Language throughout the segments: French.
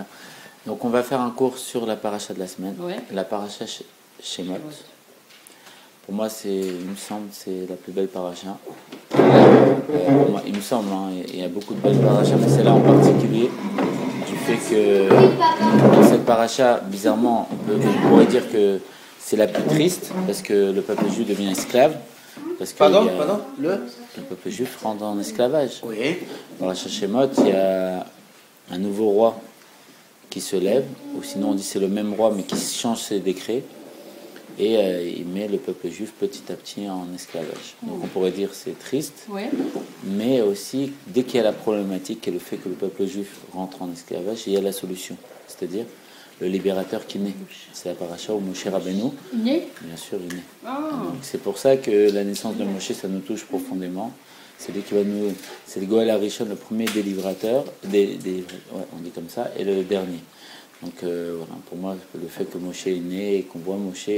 Voilà. Donc on va faire un cours sur la paracha de la semaine, la paracha Shemot. Pour moi, il me semble, c'est la plus belle paracha. Pour moi, il me semble, hein, il y a beaucoup de belles parachas, mais celle-là en particulier, du fait que cette paracha, bizarrement, on pourrait dire que c'est la plus triste, parce que le peuple juif devient esclave. Parce que le peuple juif rentre en esclavage. Oui. Dans la Shemot, il y a un nouveau roi qui se lève, ou sinon on dit c'est le même roi mais qui change ses décrets, et il met le peuple juif petit à petit en esclavage. Donc on pourrait dire c'est triste, mais aussi dès qu'il y a la problématique et le fait que le peuple juif rentre en esclavage, il y a la solution, c'est-à-dire le libérateur qui naît. C'est la paracha où Moshe Rabbeinu, né. Bien sûr, il naît. Donc c'est pour ça que la naissance de Moshe, ça nous touche profondément. C'est lui qui va nous, c'est le Goël Arishon, le premier délivrateur, on dit comme ça, et le dernier. Donc voilà, pour moi, le fait que Moshe est né, et qu'on voit Moshe,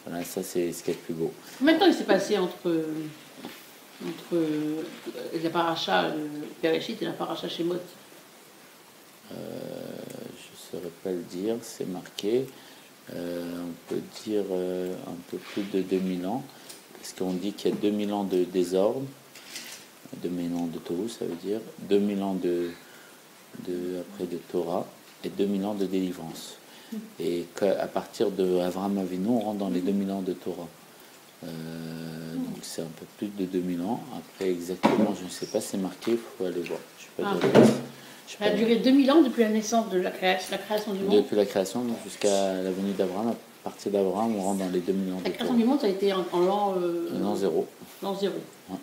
voilà, ça c'est ce qui est le plus beau. Combien de temps il s'est passé entre la paracha Bereshit et la paracha Shemot? Je ne saurais pas le dire, c'est marqué, on peut dire un peu plus de 2000 ans. Parce qu'on dit qu'il y a 2000 ans de désordre, 2000 ans de Tohu, ça veut dire, 2000 ans après de Torah, et 2000 ans de délivrance. Et qu'à partir de Avraham Avinu, on rentre dans les 2000 ans de Torah. Donc c'est un peu plus de 2000 ans. Après, exactement, je ne sais pas, c'est marqué, il faut aller voir. Je ne sais pas dire. Ça a duré 2000 ans depuis la naissance de la création du monde. Depuis la création jusqu'à la venue d'Abraham. À partir d'Abraham, on rentre dans les 2000 ans de Torah. La création du monde, ça a été en l'an... L'an 0. L'an 0. Ouais.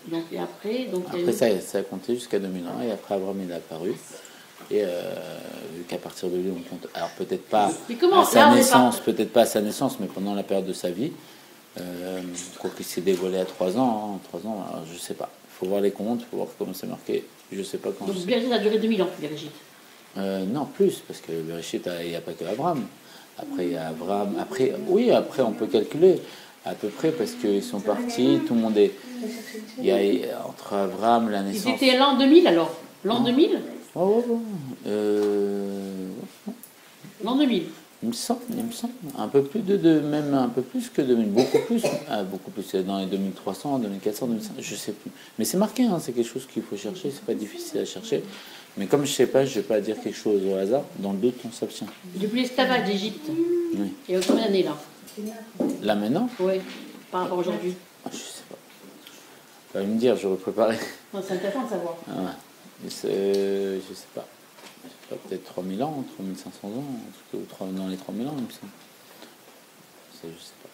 Donc, et après... Ça a compté jusqu'à 2000 ans. Et après, Abraham est apparu. Et vu qu'à partir de lui, on compte... Alors, peut-être pas à sa naissance, mais pendant la période de sa vie. Je crois qu'il s'est dévoilé à 3 ans. 3 ans, alors, je ne sais pas. Il faut voir les comptes, il faut voir comment c'est marqué. Je ne sais pas quand. Donc, Bereshit a duré 2000 ans, Bereshit. Non, plus, parce que Bereshit, il n'y a pas que Abraham. Après, il y a Abraham. Après, on peut calculer à peu près, parce qu'ils sont partis, tout le monde est... Il y a entre Abraham, la naissance... Ils étaient l'an 2000, alors? L'an 2000? L'an 2000. Il me semble, un peu plus même un peu plus que 2000, beaucoup plus, dans les 2300, 2400, 2500, je sais plus. Mais c'est marqué, hein, c'est quelque chose qu'il faut chercher, c'est pas difficile à chercher. Mais comme je sais pas, je vais pas dire quelque chose au hasard, dans le doute, on s'abstient. Depuis l'esclavage d'Égypte, oui. Il y a combien d'années là? Là maintenant? Oui, par rapport à aujourd'hui. Je sais pas. Vous allez me dire, j'aurais préparé. C'est intéressant de savoir. Je sais pas. Peut-être 3000 ans, 3500 ans, dans les 3000 ans, il me semble. Je sais pas.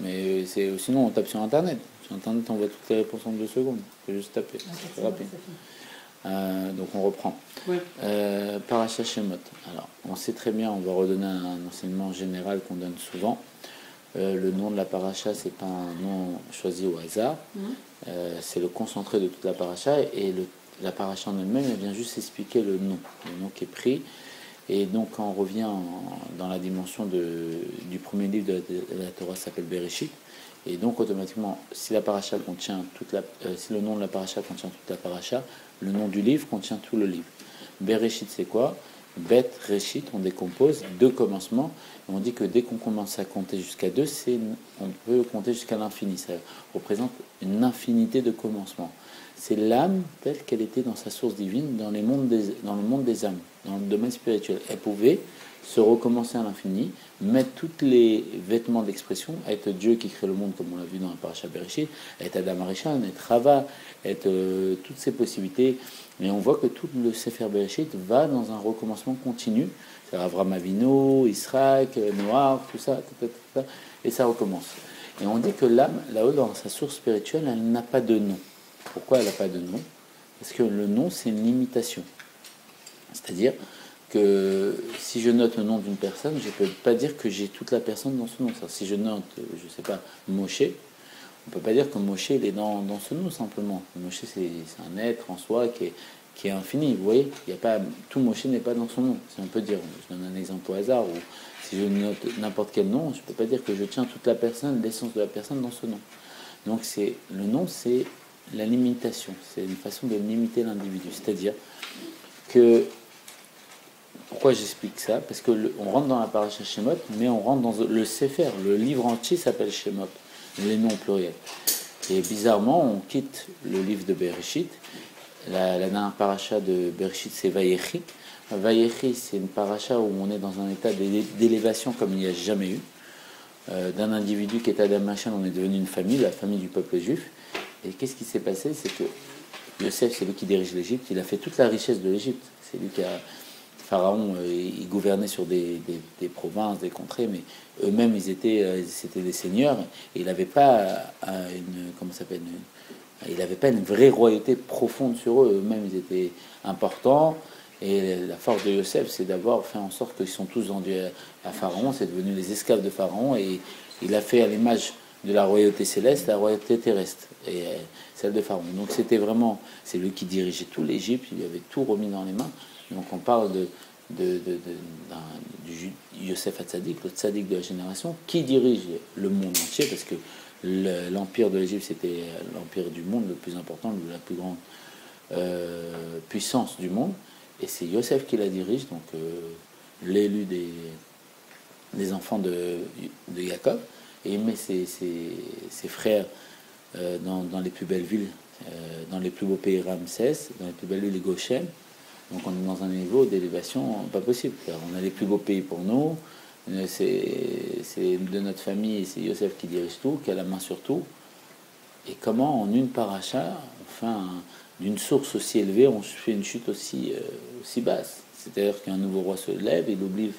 Mais sinon, on tape sur Internet. Sur Internet, on voit toutes les réponses en 2 secondes. Il faut juste taper. C'est rapide. Donc on reprend. Oui. Paracha Shemot. Alors, on sait très bien, on va redonner un enseignement général qu'on donne souvent. Le nom de la paracha, c'est pas un nom choisi au hasard. C'est le concentré de toute la paracha, et la paracha en elle-même, elle vient juste expliquer le nom qui est pris. Et donc quand on revient dans la dimension du premier livre de la Torah, s'appelle Bereshit, et donc automatiquement, si la paracha contient si le nom de la paracha contient toute la paracha, le nom du livre contient tout le livre. Bereshit, c'est quoi? Bet, Reshit, on décompose 2 commencements, et on dit que dès qu'on commence à compter jusqu'à 2, on peut compter jusqu'à l'infini. Ça représente une infinité de commencements. C'est l'âme telle qu'elle était dans sa source divine, dans le monde des âmes, dans le domaine spirituel. Elle pouvait se recommencer à l'infini, mettre tous les vêtements d'expression, être Dieu qui crée le monde, comme on l'a vu dans la paracha Bereshit, être Adam Arishon, être Rava, être toutes ces possibilités. Mais on voit que tout le Sefer Bereshit va dans un recommencement continu. C'est Avraham Avinu, Israël, Noah, tout ça, et ça recommence. Et on dit que l'âme, là-haut, dans sa source spirituelle, elle n'a pas de nom. Pourquoi elle n'a pas de nom? Parce que le nom, c'est une limitation. C'est-à-dire que si je note le nom d'une personne, je ne peux pas dire que j'ai toute la personne dans ce nom. Si je note, je ne sais pas, Moshe, on ne peut pas dire que Moshe il est dans ce nom simplement. Moshe, c'est un être en soi qui est infini. Vous voyez, il y a pas, tout Moshe n'est pas dans son nom, si on peut dire. Je donne un exemple au hasard, ou si je note n'importe quel nom, je ne peux pas dire que je tiens toute la personne, l'essence de la personne dans ce nom. Donc le nom, c'est la limitation, c'est une façon de limiter l'individu. C'est-à-dire que pourquoi j'explique ça? Parce que on rentre dans la paracha Shemot, mais on rentre dans le Sefer. Le livre entier s'appelle Shemot, les noms pluriels. Et bizarrement, on quitte le livre de Bereshit. La dernière paracha de Bereshit, c'est Vayechi. Vayechi, c'est une paracha où on est dans un état d'élévation comme il n'y a jamais eu. D'un individu qui est Adam Machan, on est devenu une famille, la famille du peuple juif. Et qu'est-ce qui s'est passé? C'est que Yosef, c'est lui qui dirige l'Égypte, il a fait toute la richesse de l'Égypte. C'est lui qui a... Pharaon, il gouvernait sur des provinces, des contrées, mais eux-mêmes, c'était des seigneurs. Et il n'avait pas il n'avait pas une vraie royauté profonde sur eux. Eux-mêmes, ils étaient importants. Et la force de Yosef, c'est d'avoir fait en sorte qu'ils sont tous vendus à Pharaon. C'est devenu les esclaves de Pharaon. Et il a fait à l'image de la royauté céleste, la royauté terrestre, et celle de Pharaon. Donc c'était vraiment, c'est lui qui dirigeait tout l'Égypte. Il lui avait tout remis dans les mains. Donc on parle du Yosef Hatzadik, le tzaddik de la génération, qui dirige le monde entier, parce que l'empire de l'Égypte, c'était l'empire du monde le plus important, la plus grande puissance du monde, et c'est Yosef qui la dirige, donc l'élu des enfants de Jacob, et il met ses frères dans les plus belles villes, dans les plus beaux pays Ramsès, dans les plus belles villes Goshen. Donc on est dans un niveau d'élévation pas possible. On a les plus beaux pays pour nous, c'est de notre famille, et c'est Yosef qui dirige tout, qui a la main sur tout. Et comment en une paracha, enfin, d'une source aussi élevée, on fait une chute aussi basse. C'est-à-dire qu'un nouveau roi se lève, il oublie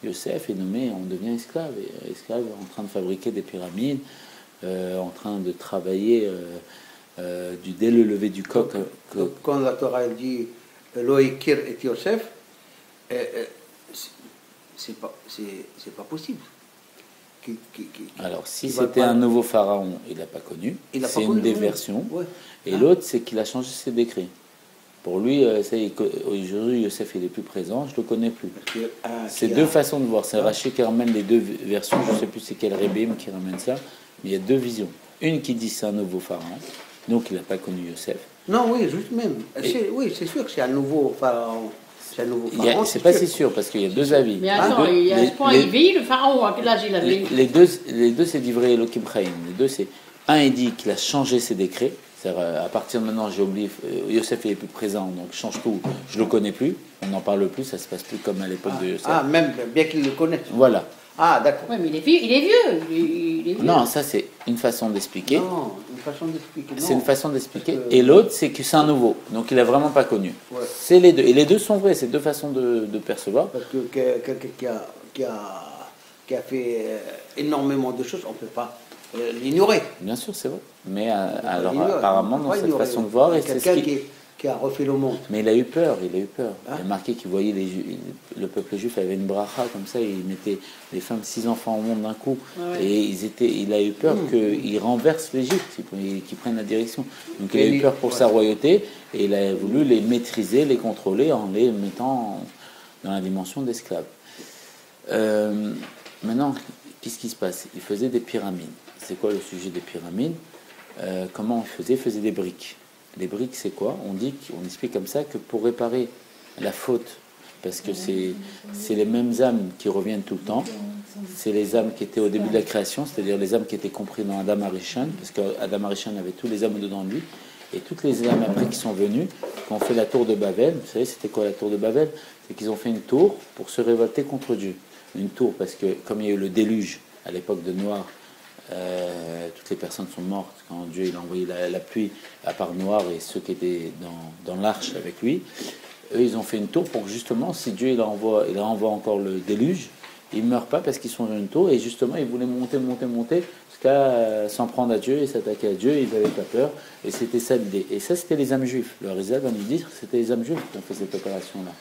Yosef et on devient esclave. Et esclave en train de fabriquer des pyramides, en train de travailler dès le lever du coq. Donc, quand la Torah elle dit Loïkir et Yosef, c'est pas possible. Alors, si c'était un nouveau pharaon, il l'a pas connu. C'est une des versions. Ouais. Et l'autre, c'est qu'il a changé ses décrets. Pour lui, aujourd'hui, Yosef, il est plus présent, je le connais plus. C'est deux façons de voir. C'est Rachid qui ramène les deux versions. Je ne sais plus c'est quel Rébim qui ramène ça. Mais il y a deux visions. Une qui dit c'est un nouveau pharaon, donc il n'a pas connu Yosef. Non, oui, juste même. Oui, c'est sûr que c'est un nouveau pharaon. C'est pas si sûr, parce qu'il y a deux avis. Mais attends, à ce point, il vieillit, le pharaon, à quel âge il avait? Les deux c'est d'Ivré Elohim Chaim. Les deux, c'est... Un, il dit qu'il a changé ses décrets. C'est-à-dire, à partir de maintenant, j'ai oublié, Yosef n'est plus présent, donc je change tout, je le connais plus, on n'en parle plus, ça se passe plus comme à l'époque de Yosef. Ah, même bien qu'il le connaisse. Voilà. Ah, d'accord. Oui, mais il est vieux. Il est vieux. Non, ça c'est une façon d'expliquer. Non, une façon d'expliquer. C'est une façon d'expliquer. Et l'autre, c'est que c'est un nouveau, donc il n'a vraiment pas connu. Ouais. C'est les deux. Et les deux sont vrais, c'est deux façons de percevoir. Parce que quelqu'un qui a fait énormément de choses, on ne peut pas l'ignorer. Bien sûr, c'est vrai. Mais alors, apparemment, dans cette façon de voir, et c'est quelqu'un qui a refait le monde. Mais il a eu peur. Il Hein? a marqué qu'il voyait le peuple juif avait une bracha comme ça, il mettait les femmes 6 enfants au monde d'un coup, Ouais. et il a eu peur qu'ils renversent l'Égypte, qu'ils prennent la direction. Donc il a eu peur pour sa royauté, et il a voulu les maîtriser, les contrôler en les mettant dans la dimension d'esclaves. Maintenant, qu'est-ce qui se passe? Il faisait des pyramides. C'est quoi le sujet des pyramides? Comment on faisait? Il faisait des briques. Les briques, c'est quoi? On explique comme ça que pour réparer la faute, parce que c'est les mêmes âmes qui reviennent tout le temps, c'est les âmes qui étaient au début de la création, c'est-à-dire les âmes qui étaient comprises dans Adam Arishon, parce qu'Adam Arishon avait tous les âmes dedans de lui, et toutes les âmes après qui sont venues, quand on fait la tour de Babel, vous savez c'était quoi la tour de Babel? C'est qu'ils ont fait une tour pour se révolter contre Dieu. Une tour parce que comme il y a eu le déluge à l'époque de Noir, toutes les personnes sont mortes quand Dieu il a envoyé la pluie, à part Noir et ceux qui étaient dans l'arche avec lui. Eux, ils ont fait une tour pour justement, si Dieu il envoie encore le déluge, ils ne meurent pas parce qu'ils sont dans une tour, et justement, ils voulaient monter, jusqu'à s'en prendre à Dieu et s'attaquer à Dieu, ils n'avaient pas peur, et c'était ça l'idée. Et ça, c'était les âmes juifs. Le Harizal va nous dire que c'était les âmes juifs qui ont fait cette opération-là.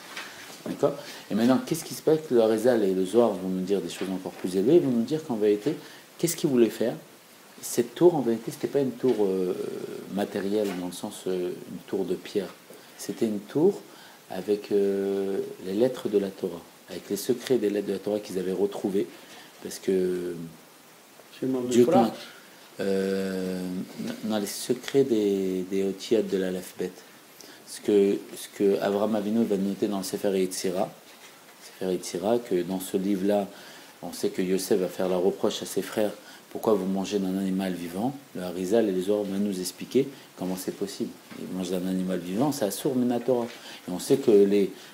D'accord? Et maintenant, qu'est-ce qui se passe? Que le Harizal et le Zohar vont nous dire des choses encore plus élevées, ils vont nous dire qu'en vérité, qu'est-ce qu'ils voulaient faire? Cette tour, en vérité, ce n'était pas une tour matérielle, dans le sens une tour de pierre. C'était une tour avec les lettres de la Torah, avec les secrets des lettres de la Torah qu'ils avaient retrouvés, parce que Dieu, dans les secrets des Otiad de l'Aleph Bet, ce que Avraham Avinu va noter dans le Sefer Yetzira, Sefer Yetzira, que dans ce livre-là, on sait que Yosef va faire la reproche à ses frères, pourquoi vous mangez d'un animal vivant. Le Harizal et les Zohar vont nous expliquer comment c'est possible. Ils mangent d'un animal vivant, c'est assourd mais la Torah. Et on sait que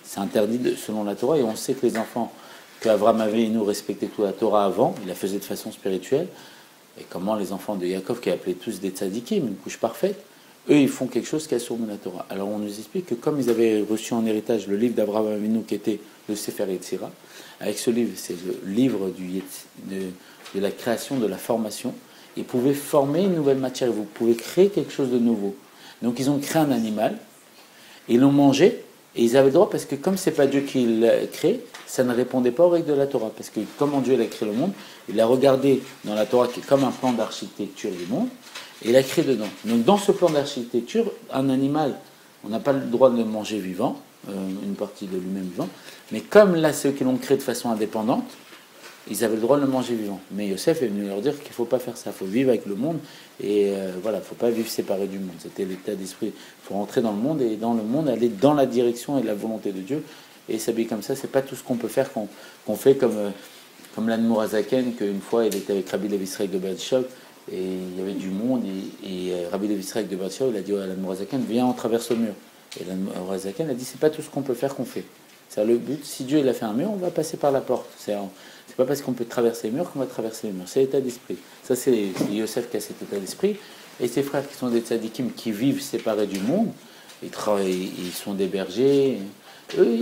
c'est interdit selon la Torah, et on sait que les enfants qu'Avram avait nous respectaient toute la Torah avant, il la faisait de façon spirituelle, et comment les enfants de Yaakov, qui appelaient tous des tzadikim, une couche parfaite, eux ils font quelque chose qui est assourd mais la Torah. Alors on nous explique que comme ils avaient reçu en héritage le livre d'Abraham Avinu qui était le Sefer Yetzira, avec ce livre, c'est le livre de la création, de la formation, ils pouvaient former une nouvelle matière, vous pouvez créer quelque chose de nouveau. Donc ils ont créé un animal, ils l'ont mangé, et ils avaient le droit, parce que comme c'est pas Dieu qui l'a créé, ça ne répondait pas aux règles de la Torah, parce que comment Dieu a créé le monde, il a regardé dans la Torah qui est comme un plan d'architecture du monde, et il a créé dedans. Donc dans ce plan d'architecture, un animal, on n'a pas le droit de le manger vivant, une partie de lui-même vivant, mais comme là ceux qui l'ont créé de façon indépendante, ils avaient le droit de le manger vivant. Mais Yosef est venu leur dire qu'il ne faut pas faire ça, il faut vivre avec le monde, et voilà, il ne faut pas vivre séparé du monde. C'était l'état d'esprit. Il faut rentrer dans le monde, et dans le monde, aller dans la direction et la volonté de Dieu, et s'habiller comme ça. C'est pas tout ce qu'on peut faire qu'on fait comme l'Admour Azaken, qu'une fois il était avec Rabbi Levi Israël de Batshov, et il y avait du monde, et Rabbi Levi Israël de Batshov, il a dit à l'Admour Azaken, viens, on traverse le mur. Et l'Admour Azaken a dit, c'est pas tout ce qu'on peut faire qu'on fait. C'est le but, si Dieu il a fait un mur, on va passer par la porte. C'est pas parce qu'on peut traverser les murs qu'on va traverser les murs. C'est l'état d'esprit. Ça, c'est Yosef qui a cet état d'esprit. Et ses frères qui sont des tzadikim, qui vivent séparés du monde, ils sont des bergers. Eux,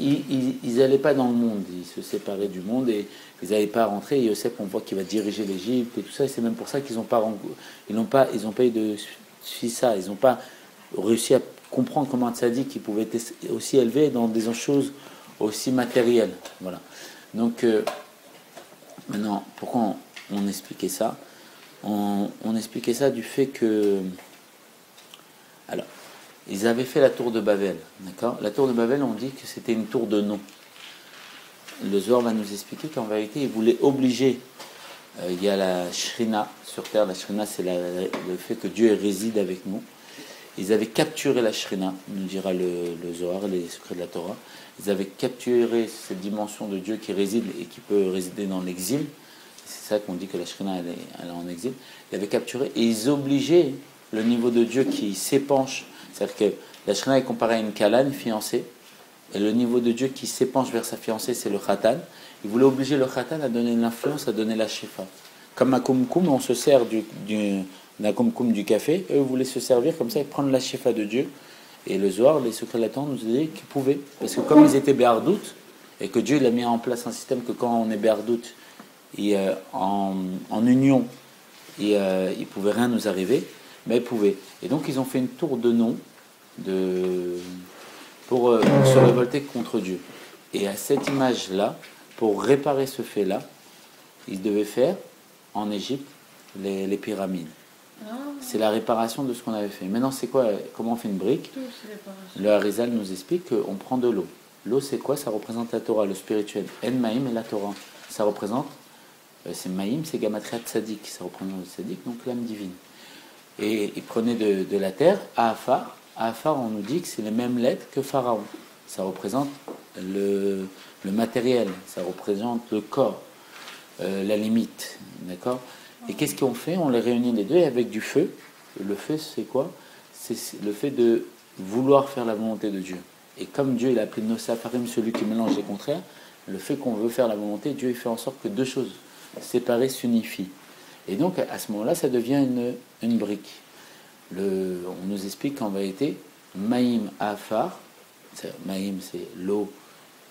ils n'allaient pas dans le monde. Ils se séparaient du monde et ils n'allaient pas rentrer. Et Yosef, on voit qu'il va diriger l'Égypte et tout ça. Et c'est même pour ça qu'ils n'ont pas eu de ça. Ils n'ont pas réussi à comprendre comment un tzadik qui pouvait être aussi élevé dans des choses aussi matérielles. Voilà. Donc, maintenant, pourquoi on expliquait ça ? On expliquait ça du fait que... Alors, ils avaient fait la tour de Babel, d'accord ? La tour de Babel, on dit que c'était une tour de nom. Le Zohar va nous expliquer qu'en vérité, ils voulaient obliger... il y a la Shrina sur terre. La Shrina, c'est le fait que Dieu réside avec nous. Ils avaient capturé la Shrina, nous dira le Zohar, les secrets de la Torah. Ils avaient capturé cette dimension de Dieu qui réside et qui peut résider dans l'exil. C'est ça qu'on dit que la Shrina, elle est en exil. Ils avaient capturé et ils obligeaient le niveau de Dieu qui s'épanche. C'est-à-dire que la Shrina est comparée à une Kala, une fiancée. Et le niveau de Dieu qui s'épanche vers sa fiancée, c'est le Khatan. Ils voulaient obliger le Khatan à donner l'influence, à donner la Shefa. Comme à Kumkum, on se sert d'un kumkum du café, eux voulaient se servir comme ça et prendre la Shefa de Dieu. Et le Zohar, les secrets de la Torah nous disaient qu'ils pouvaient. Parce que comme ils étaient Béardout, et que Dieu il a mis en place un système que quand on est Béardout, en union, il ne pouvait rien nous arriver, mais ils pouvaient. Et donc ils ont fait une tour de nom pour se révolter contre Dieu. Et à cette image-là, pour réparer ce fait-là, ils devaient faire en Égypte les pyramides. C'est la réparation de ce qu'on avait fait. Maintenant, c'est quoi ? Comment on fait une brique ? Le Harizal nous explique qu'on prend de l'eau. L'eau, c'est quoi ? Ça représente la Torah, le spirituel. En Maïm et la Torah. Ça représente, c'est Maïm, c'est Gamatria Tzadik. Ça représente le Tzadik, donc l'âme divine. Et il prenait de la terre, Ahafar. Ahafar, on nous dit que c'est les mêmes lettres que Pharaon. Ça représente le matériel, ça représente le corps, la limite. D'accord ? Et qu'est-ce qu'on fait ? On les réunit les deux et avec du feu. Le feu, c'est quoi ? C'est le fait de vouloir faire la volonté de Dieu. Et comme Dieu, il a appelé Nosafarim, celui qui mélange les contraires, le fait qu'on veut faire la volonté, Dieu il fait en sorte que deux choses séparées s'unifient. Et donc, à ce moment-là, ça devient une brique. On nous explique qu'en vérité, Maïm Afar, Maïm c'est l'eau,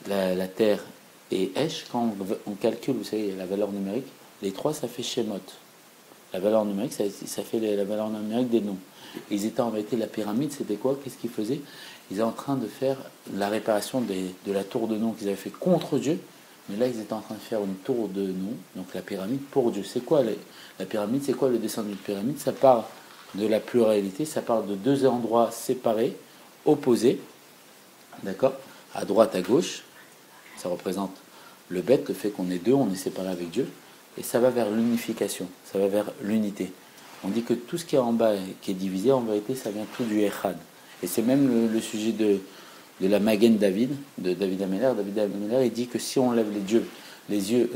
la terre et Esh, quand on calcule, vous savez, la valeur numérique, les trois, ça fait Shemot. La valeur numérique, ça fait la valeur numérique des noms. Ils étaient en vérité, la pyramide, c'était quoi ? Qu'est-ce qu'ils faisaient ? Ils étaient en train de faire la réparation de la tour de nom qu'ils avaient fait contre Dieu. Mais là, ils étaient en train de faire une tour de nom, donc la pyramide, pour Dieu. C'est quoi la pyramide ? C'est quoi le dessin d'une pyramide ? Ça part de la pluralité, ça part de deux endroits séparés, opposés, d'accord ? À droite, à gauche, ça représente le bête, le fait qu'on est deux, on est séparés avec Dieu. Et ça va vers l'unification, ça va vers l'unité. On dit que tout ce qui est en bas, qui est divisé, en vérité, ça vient tout du Echad. Et c'est même le sujet de la Magen David, de David Ameller. David Ameller, il dit que si on lève les yeux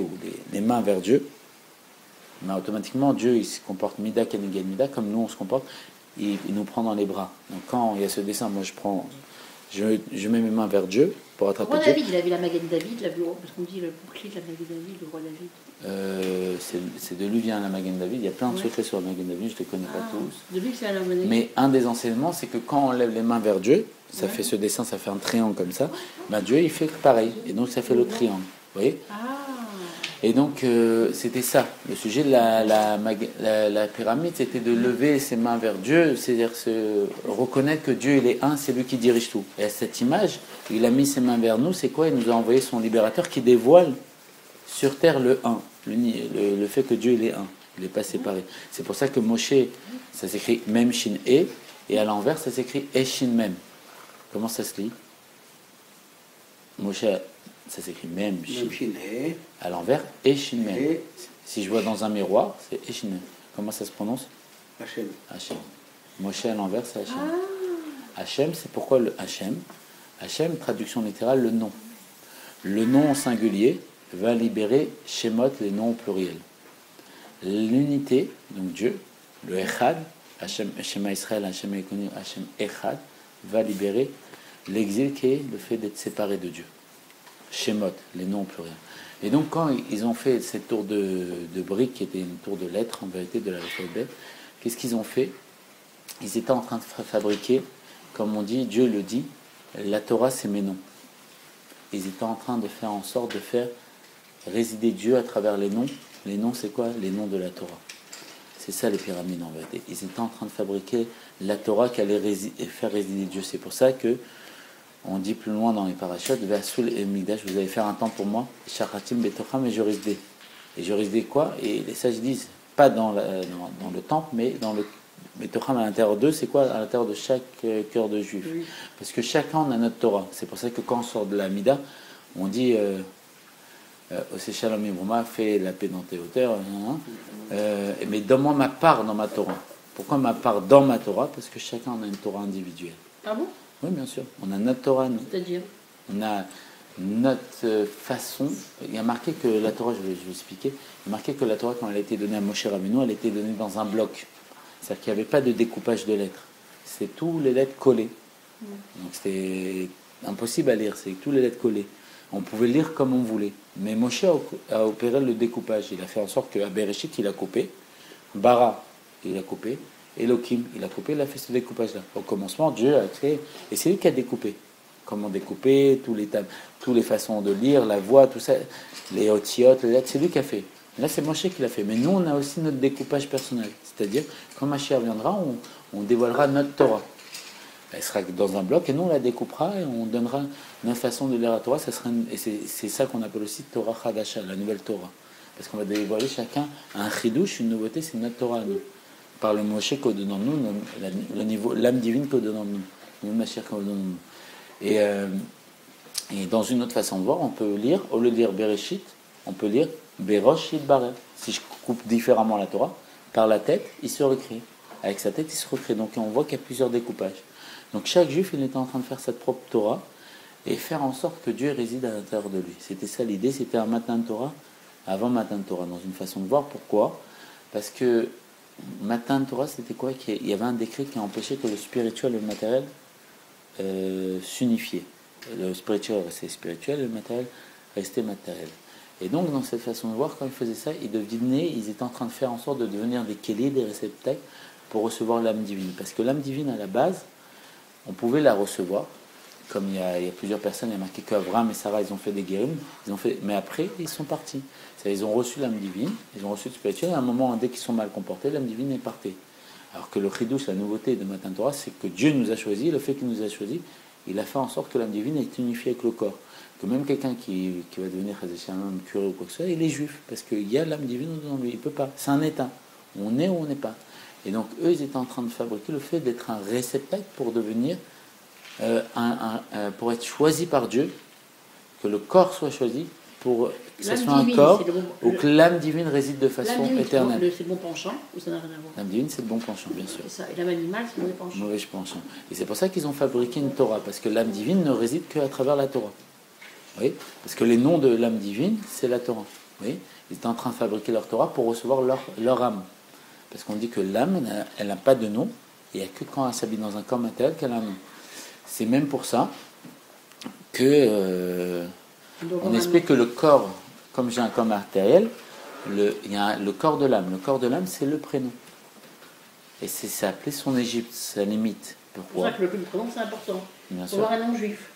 ou les mains vers Dieu, mais automatiquement Dieu il se comporte mida keneged mida comme nous on se comporte, il nous prend dans les bras. Donc quand il y a ce dessin, moi je mets mes mains vers Dieu pour attraper Dieu. David, il avait la Magen David, parce qu'on dit le bouclier de la Magen David, le roi David. C'est de lui vient la Magen David. Il y a plein de secrets sur la Magen David, je ne les connais pas tous. De lui c'est la monnaie. Mais un des enseignements, c'est que quand on lève les mains vers Dieu, ça fait ce dessin, ça fait un triangle comme ça. Ben Dieu il fait pareil, et donc ça fait le triangle. Vous voyez? Et donc, c'était ça. Le sujet de la pyramide, c'était de lever ses mains vers Dieu, c'est-à-dire reconnaître que Dieu, il est un, c'est lui qui dirige tout. Et à cette image, il a mis ses mains vers nous, c'est quoi? Il nous a envoyé son libérateur qui dévoile sur terre le un, le fait que Dieu, il est un. Il n'est pas séparé. C'est pour ça que Moshe, ça s'écrit Mem Shin E, et à l'envers, ça s'écrit E Shin Mem. Comment ça se lit? Moshe, ça s'écrit Mem Shin. À l'envers, Eshin Mem. Si je vois dans un miroir, c'est Eshin Mem. Comment ça se prononce? Hachem. Hachem. Moshe à l'envers, c'est Hachem. Hachem, c'est pourquoi le Hachem? Hachem, traduction littérale, le nom. Le nom au singulier va libérer Shemot, les noms au pluriel. L'unité, donc Dieu, le Echad, Hachem, Shema Israël, Hachem Ekonu, Hachem Echad, va libérer l'exil qui est le fait d'être séparé de Dieu. Shemot, les noms au pluriel. Et donc quand ils ont fait cette tour de briques, qui était une tour de lettres, en vérité, de la l'alphabet, qu'est-ce qu'ils ont fait? Ils étaient en train de fabriquer, comme on dit, Dieu le dit, la Torah c'est mes noms. Ils étaient en train de faire en sorte de faire résider Dieu à travers les noms. Les noms c'est quoi? Les noms de la Torah. C'est ça les pyramides en vérité. Ils étaient en train de fabriquer la Torah qui allait faire résider Dieu. C'est pour ça que on dit plus loin dans les parachutes, Vasul et Migdash, vous allez faire un temps pour moi, Sharatim Betocham et Jorisdé. Et Jorisdé quoi? Et les sages disent, pas dans le temple, mais dans le Betocham à l'intérieur d'eux, c'est quoi? À l'intérieur de chaque cœur de juif. Oui. Parce que chacun on a notre Torah. C'est pour ça que quand on sort de la Mida, on dit Ose Shalom Ibroma, fais la paix dans tes hauteurs. Mais donne-moi ma part dans ma Torah. Pourquoi ma part dans ma Torah? Parce que chacun on a une Torah individuelle. Ah bon? Oui, bien sûr. On a notre Torah. C'est-à-dire? On a notre façon. Il y a marqué que la Torah, je vais expliquer, il y a marqué que la Torah, quand elle a été donnée à Moshe Rabbeinu, elle a été donnée dans un bloc. C'est-à-dire qu'il n'y avait pas de découpage de lettres. C'est tous les lettres collées. Donc c'était impossible à lire, c'est tous les lettres collées. On pouvait lire comme on voulait. Mais Moshe a opéré le découpage. Il a fait en sorte qu'à Bereshit, il a coupé. Bara, il a coupé. Elohim, il a coupé, il a fait ce découpage-là. Au commencement, Dieu a créé, et c'est lui qui a découpé. Comment découper, toutes les façons de lire, la voix, tout ça, les otiotes, les lettres, c'est lui qui a fait. Là, c'est Moshe qui l'a fait. Mais nous, on a aussi notre découpage personnel. C'est-à-dire, quand Mashiach viendra, on dévoilera notre Torah. Elle sera dans un bloc, et nous, on la découpera, et on donnera notre façon de lire la Torah. Et c'est ça qu'on appelle aussi Torah Chadasha, la nouvelle Torah. Parce qu'on va dévoiler chacun un chidouche, une nouveauté, c'est notre Torah à nous. Par le Moshe qu'au-dedans de nous, le niveau, l'âme divine qu'au-dedans de nous, le Mashiach qu'au-dedans de nous. Et dans une autre façon de voir, on peut lire, au lieu de lire Bereshit, on peut lire Berosh Yitbareh. Si je coupe différemment la Torah, par la tête, il se recrée. Avec sa tête, il se recrée. Donc on voit qu'il y a plusieurs découpages. Donc chaque juif, il était en train de faire sa propre Torah et faire en sorte que Dieu réside à l'intérieur de lui. C'était ça l'idée, c'était un matin de Torah, avant matin de Torah, dans une façon de voir. Pourquoi? Parce que matin de Torah, c'était quoi? Il y avait un décret qui empêchait que le spirituel et le matériel s'unifiaient. Le spirituel restait spirituel et le matériel restait matériel. Et donc, dans cette façon de voir, quand ils faisaient ça, ils étaient en train de faire en sorte de devenir des kélis, des réceptacles, pour recevoir l'âme divine. Parce que l'âme divine, à la base, on pouvait la recevoir. Comme il y a plusieurs personnes, il y a marqué qu'Abraham et Sarah, ils ont fait des guérim, mais après, ils sont partis. Ils ont reçu l'âme divine, ils ont reçu le spirituel, et à un moment, dès qu'ils sont mal comportés, l'âme divine est partie. Alors que le chidouche, la nouveauté de Matan Torah, c'est que Dieu nous a choisis, le fait qu'il nous a choisis, il a fait en sorte que l'âme divine est unifiée avec le corps. Que même quelqu'un qui va devenir un curé ou quoi que ce soit, il est juif, parce qu'il y a l'âme divine dans lui, il ne peut pas. C'est un état. On est ou on n'est pas. Et donc, eux, ils étaient en train de fabriquer le fait d'être un réceptacle pour devenir, pour être choisi par Dieu, que le corps soit choisi, pour que ce L'âme soit un divine, corps c'est le bon- ou que l'âme divine réside de façon L'âme divine, éternelle. c'est le bon penchant, ou ça n'a rien à voir. L'âme divine, c'est le bon penchant, bien sûr. C'est ça. Et l'âme animale, c'est le mauvais penchant. Mauvais penchant. Et c'est pour ça qu'ils ont fabriqué une Torah, parce que l'âme divine ne réside qu'à travers la Torah. Oui, parce que les noms de l'âme divine, c'est la Torah. Oui, ils étaient en train de fabriquer leur Torah pour recevoir leur âme. Parce qu'on dit que l'âme, elle n'a pas de nom, et il n'y a que quand elle s'habille dans un corps matériel qu'elle a un nom. C'est même pour ça que on explique que le corps, comme j'ai un corps matériel, il y a le corps de l'âme. Le corps de l'âme, c'est le prénom. Et c'est appelé son Égypte, sa limite. Pourquoi? C'est pour ça que le prénom, c'est important. Bien Il faut sûr. avoir un nom juif.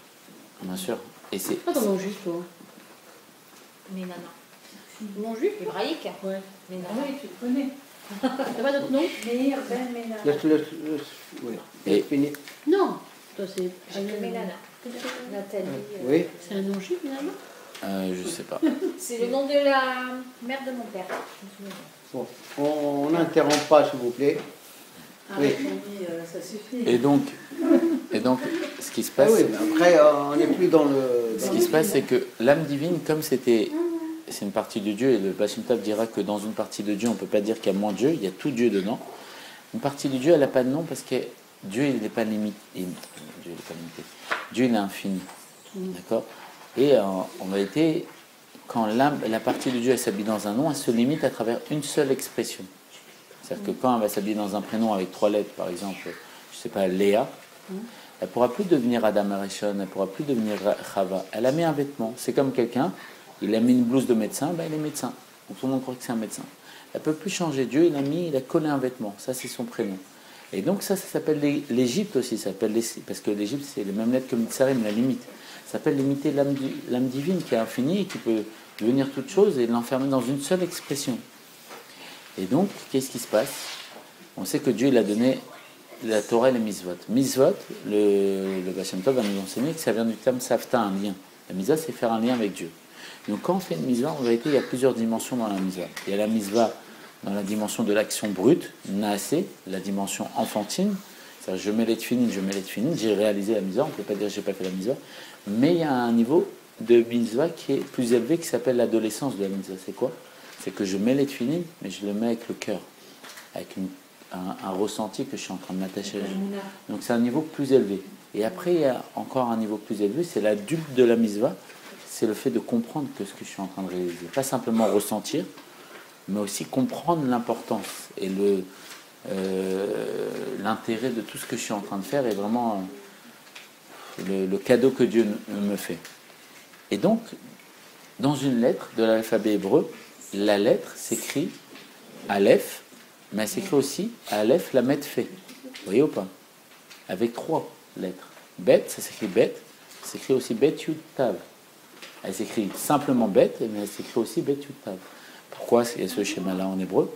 Bien sûr. Et c'est Pas ton nom juif, toi. Mais non, Nom juif? hébraïque. Ouais. Mais non. Oui, tu le connais. T'as pas d'autre nom? Meir Ben Ménard. Oui. Et- Fini. Non. Toi, c'est. Mais Nana. Nathalie. Oui. C'est un nom juif, finalement? je sais pas. C'est le nom de la mère de mon père. Je me souviens. Bon. On n'interrompt pas, s'il vous plaît. Oui. Ça suffit. Et donc, ce qui se Ah passe, oui, mais après, on n'est plus dans le. ce qui se passe, c'est que l'âme divine, comme c'est une partie de Dieu, et le Baal Shem Tov dira que dans une partie de Dieu, on ne peut pas dire qu'il y a moins de Dieu, il y a tout Dieu dedans. Une partie de Dieu, elle n'a pas de nom parce que Dieu, il n'est pas limité. Dieu, il n'est pas limité. Dieu, il est infini. D'accord? Et en réalité, quand la partie de Dieu, elle s'habille dans un nom, elle se limite à travers une seule expression. C'est-à-dire que quand elle va s'habiller dans un prénom avec 3 lettres, par exemple, je ne sais pas, Léa, elle ne pourra plus devenir Adam Arishon, elle ne pourra plus devenir Chava. Elle a mis un vêtement. C'est comme quelqu'un, il a mis une blouse de médecin, ben il est médecin. Donc tout le monde croit que c'est un médecin. Elle ne peut plus changer Dieu, il a collé un vêtement. Ça, c'est son prénom. Et donc ça s'appelle l'Égypte aussi, parce que l'Égypte, c'est les mêmes lettres que Mitzarim, la limite. Ça s'appelle limiter l'âme divine qui est infinie et qui peut devenir toute chose et l'enfermer dans une seule expression. Et donc, qu'est-ce qui se passe? On sait que Dieu il a donné la Torah et les mitzvot. Mitzvot, le Baal Shem Tov va nous enseigner que ça vient du terme savta, un lien. La mitzvah, c'est faire un lien avec Dieu. Donc quand on fait une mitzvah, en vérité, il y a plusieurs dimensions dans la mitzvah. Il y a la mitzvah dans la dimension de l'action brute, naasé, la dimension enfantine. C'est-à-dire, je mets les tefilines, j'ai réalisé la mitzvah, on ne peut pas dire que je n'ai pas fait la mitzvah. Mais il y a un niveau de mitzvah qui est plus élevé, qui s'appelle l'adolescence de la mitzvah. C'est quoi? C'est que je mets les tefilines, mais je le mets avec le cœur, avec un ressenti que je suis en train de m'attacher à Dieu. Donc c'est un niveau plus élevé. Et après, il y a encore un niveau plus élevé, c'est l'adulte de la mitzvah, c'est le fait de comprendre que ce que je suis en train de réaliser. Pas simplement ressentir, mais aussi comprendre l'importance et l'intérêt de tout ce que je suis en train de faire et vraiment le cadeau que Dieu me fait. Et donc, dans une lettre de l'alphabet hébreu, la lettre s'écrit Aleph, mais elle s'écrit aussi Aleph la Metfé. Vous voyez ou pas? Avec 3 lettres. Bet, ça s'écrit Bet, ça s'écrit aussi Bet Yud Tav. Elle s'écrit simplement Bet, mais elle s'écrit aussi Bet Yud Tav. Pourquoi il y a ce schéma-là en hébreu?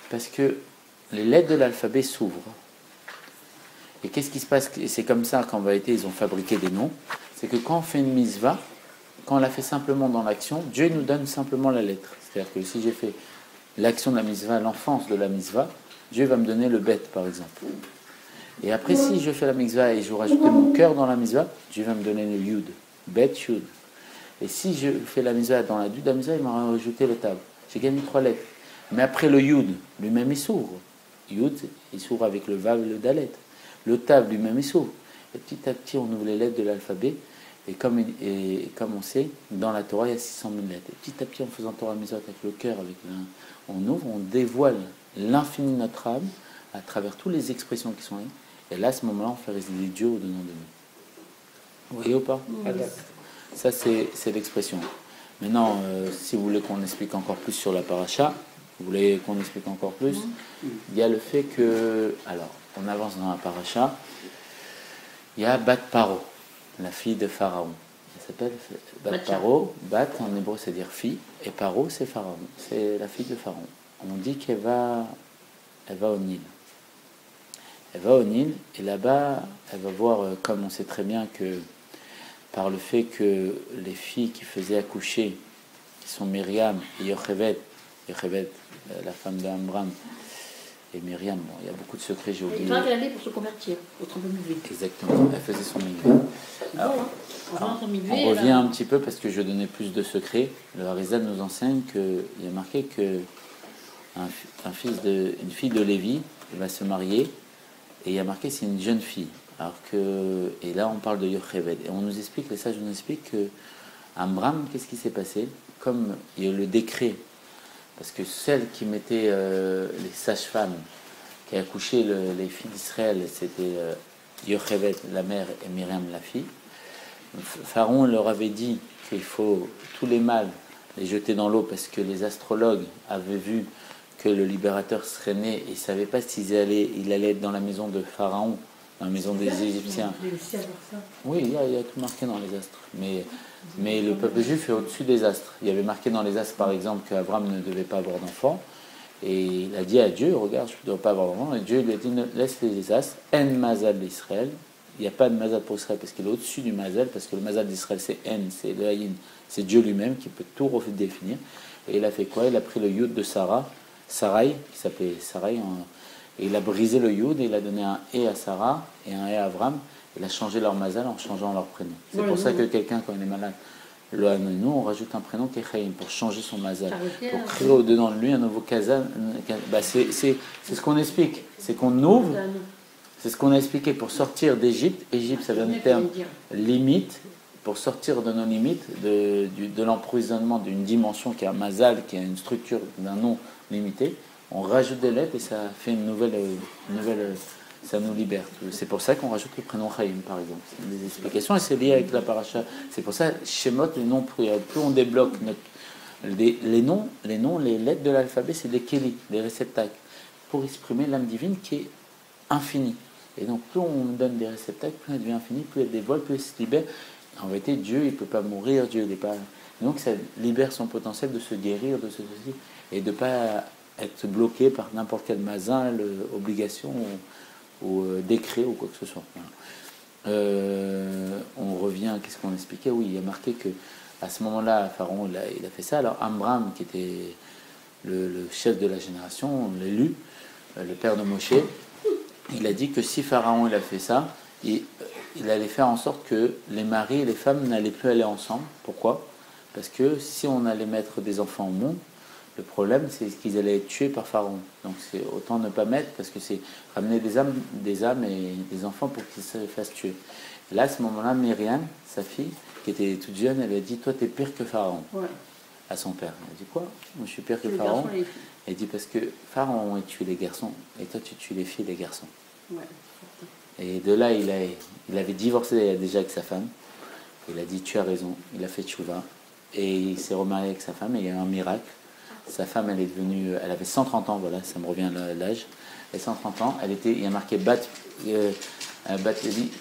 Parce que les lettres de l'alphabet s'ouvrent. Et qu'est-ce qui se passe? C'est comme ça qu'en vérité ils ont fabriqué des noms. C'est que quand on fait une mitzvah, quand on la fait simplement dans l'action, Dieu nous donne simplement la lettre. C'est-à-dire que si j'ai fait l'action de la mitzvah, l'enfance de la mitzvah, Dieu va me donner le bet, par exemple. Et après, si je fais la mitzvah et je rajoute mon cœur dans la mitzvah, Dieu va me donner le yud, bet yud. Et si je fais la mitzvah dans la dud, la mitzvah, il m'a rajouté le tav. J'ai gagné 3 lettres. Mais après le yud, lui-même il s'ouvre. Yud, il s'ouvre avec le vav et le dalet. Le tav, lui-même il s'ouvre. Et petit à petit, on ouvre les lettres de l'alphabet. Et comme on sait, dans la Torah, il y a 600 000 lettres. Et petit à petit, en faisant Torah Mitzvot avec le cœur, on ouvre, on dévoile l'infini de notre âme à travers toutes les expressions qui sont là. Et là, à ce moment-là, on fait résider Dieu au-dedans de nous. Vous voyez ou pas? Ça, c'est l'expression. Maintenant, si vous voulez qu'on explique encore plus sur la paracha, vous voulez qu'on explique encore plus, il y a le fait que... Alors, on avance dans la paracha. Il y a Bat Paro, la fille de Pharaon. Elle s'appelle Bat Paro. Bat, en hébreu, c'est dire fille. Et Paro, c'est Pharaon. C'est la fille de Pharaon. On dit qu'elle va au Nil. Elle va au Nil, et là-bas, elle va voir, comme on sait très bien que par le fait que les filles qui faisaient accoucher, qui sont Myriam et Yocheved, la femme d'Amram, Et Myriam, bon, il y a beaucoup de secrets, j'ai oublié. Il paraît qu'elle allait pour se convertir, au trempe mikvé. Exactement, elle faisait son mikvé. Alors, on revient un petit peu parce que je donnais plus de secrets. Le Harizal nous enseigne qu'il y a marqué que une fille de Lévi va se marier et il y a marqué c'est une jeune fille. Et là on parle de Yocheved et on nous explique, les sages nous expliquent que Amram, qu'est-ce qui s'est passé? Comme il y a eu le décret, parce que celle qui mettait les sages-femmes qui accouchaient les filles d'Israël, c'était Yocheved la mère et Myriam la fille. Pharaon leur avait dit qu'il faut tous les mâles les jeter dans l'eau parce que les astrologues avaient vu que le libérateur serait né et ils ne savaient pas s'il allait être dans la maison de Pharaon, dans la maison des Égyptiens. Oui, il y a tout marqué dans les astres. Mais le peuple juif est au-dessus des astres. Il y avait marqué dans les astres, par exemple, qu'Abraham ne devait pas avoir d'enfant. Et il a dit à Dieu, regarde, je ne dois pas avoir d'enfant. Et Dieu lui a dit, laisse les astres, en mazal d'Israël. Il n'y a pas de mazal pour Israël parce qu'il est au-dessus du mazal, parce que le mazal d'Israël c'est en, c'est le haïn, c'est Dieu lui-même qui peut tout redéfinir. Et il a fait quoi? Il a pris le yud de Sarai, qui s'appelait Sarai, et il a brisé le yud et il a donné un et à Sarah et un et à Avram. Il a changé leur mazal en changeant leur prénom. C'est pour ça que quelqu'un, quand il est malade, nous on rajoute un prénom qui est Chaim pour changer son mazal, pour créer au-dedans de lui un nouveau kazan. C'est ce qu'on explique, c'est qu'on ouvre. C'est ce qu'on a expliqué pour sortir d'Égypte. Égypte, ça vient du terme limite. Pour sortir de nos limites, de l'emprisonnement d'une dimension qui est un mazal, qui a une structure d'un nom limité, on rajoute des lettres et ça fait une nouvelle ça nous libère. C'est pour ça qu'on rajoute le prénom Chaim, par exemple. C'est des explications et c'est lié avec la paracha. C'est pour ça, Shemot, les noms, plus on débloque les noms, les lettres de l'alphabet, c'est des kéli, des réceptacles, pour exprimer l'âme divine qui est infinie. Et donc, plus on donne des réceptacles, plus elle devient infinie, plus elle dévoile, plus elle se libère. En vérité, Dieu, il ne peut pas mourir, Dieu n'est pas... Donc, ça libère son potentiel de se guérir, de se ceci, et de ne pas être bloqué par n'importe quel mazin, obligation ou décret ou quoi que ce soit. Voilà. On revient, qu'est-ce qu'on expliquait? Oui, il y a marqué que à ce moment-là, Pharaon, il a fait ça. Alors, Amram, qui était le chef de la génération, l'élu, le père de Moshe, il a dit que si Pharaon il a fait ça, il allait faire en sorte que les maris et les femmes n'allaient plus aller ensemble. Pourquoi? Parce que si on allait mettre des enfants au monde, le problème c'est qu'ils allaient être tués par Pharaon. Donc c'est autant ne pas mettre parce que c'est ramener des âmes et des enfants pour qu'ils se fassent tuer. Et là à ce moment-là, Myriam, sa fille, qui était toute jeune, elle a dit toi t'es pire que Pharaon. Ouais. À son père. Elle a dit quoi? Moi je suis pire que Pharaon. Elle dit parce que Pharaon il tue les garçons et toi tu tues les filles et les garçons. Ouais. Et de là il avait divorcé déjà avec sa femme. Il a dit tu as raison. Il a fait tchouva et il s'est remarié avec sa femme et il y a eu un miracle. Sa femme elle avait 130 ans, voilà, ça me revient l'âge. Elle 130 ans, il y a marqué Bat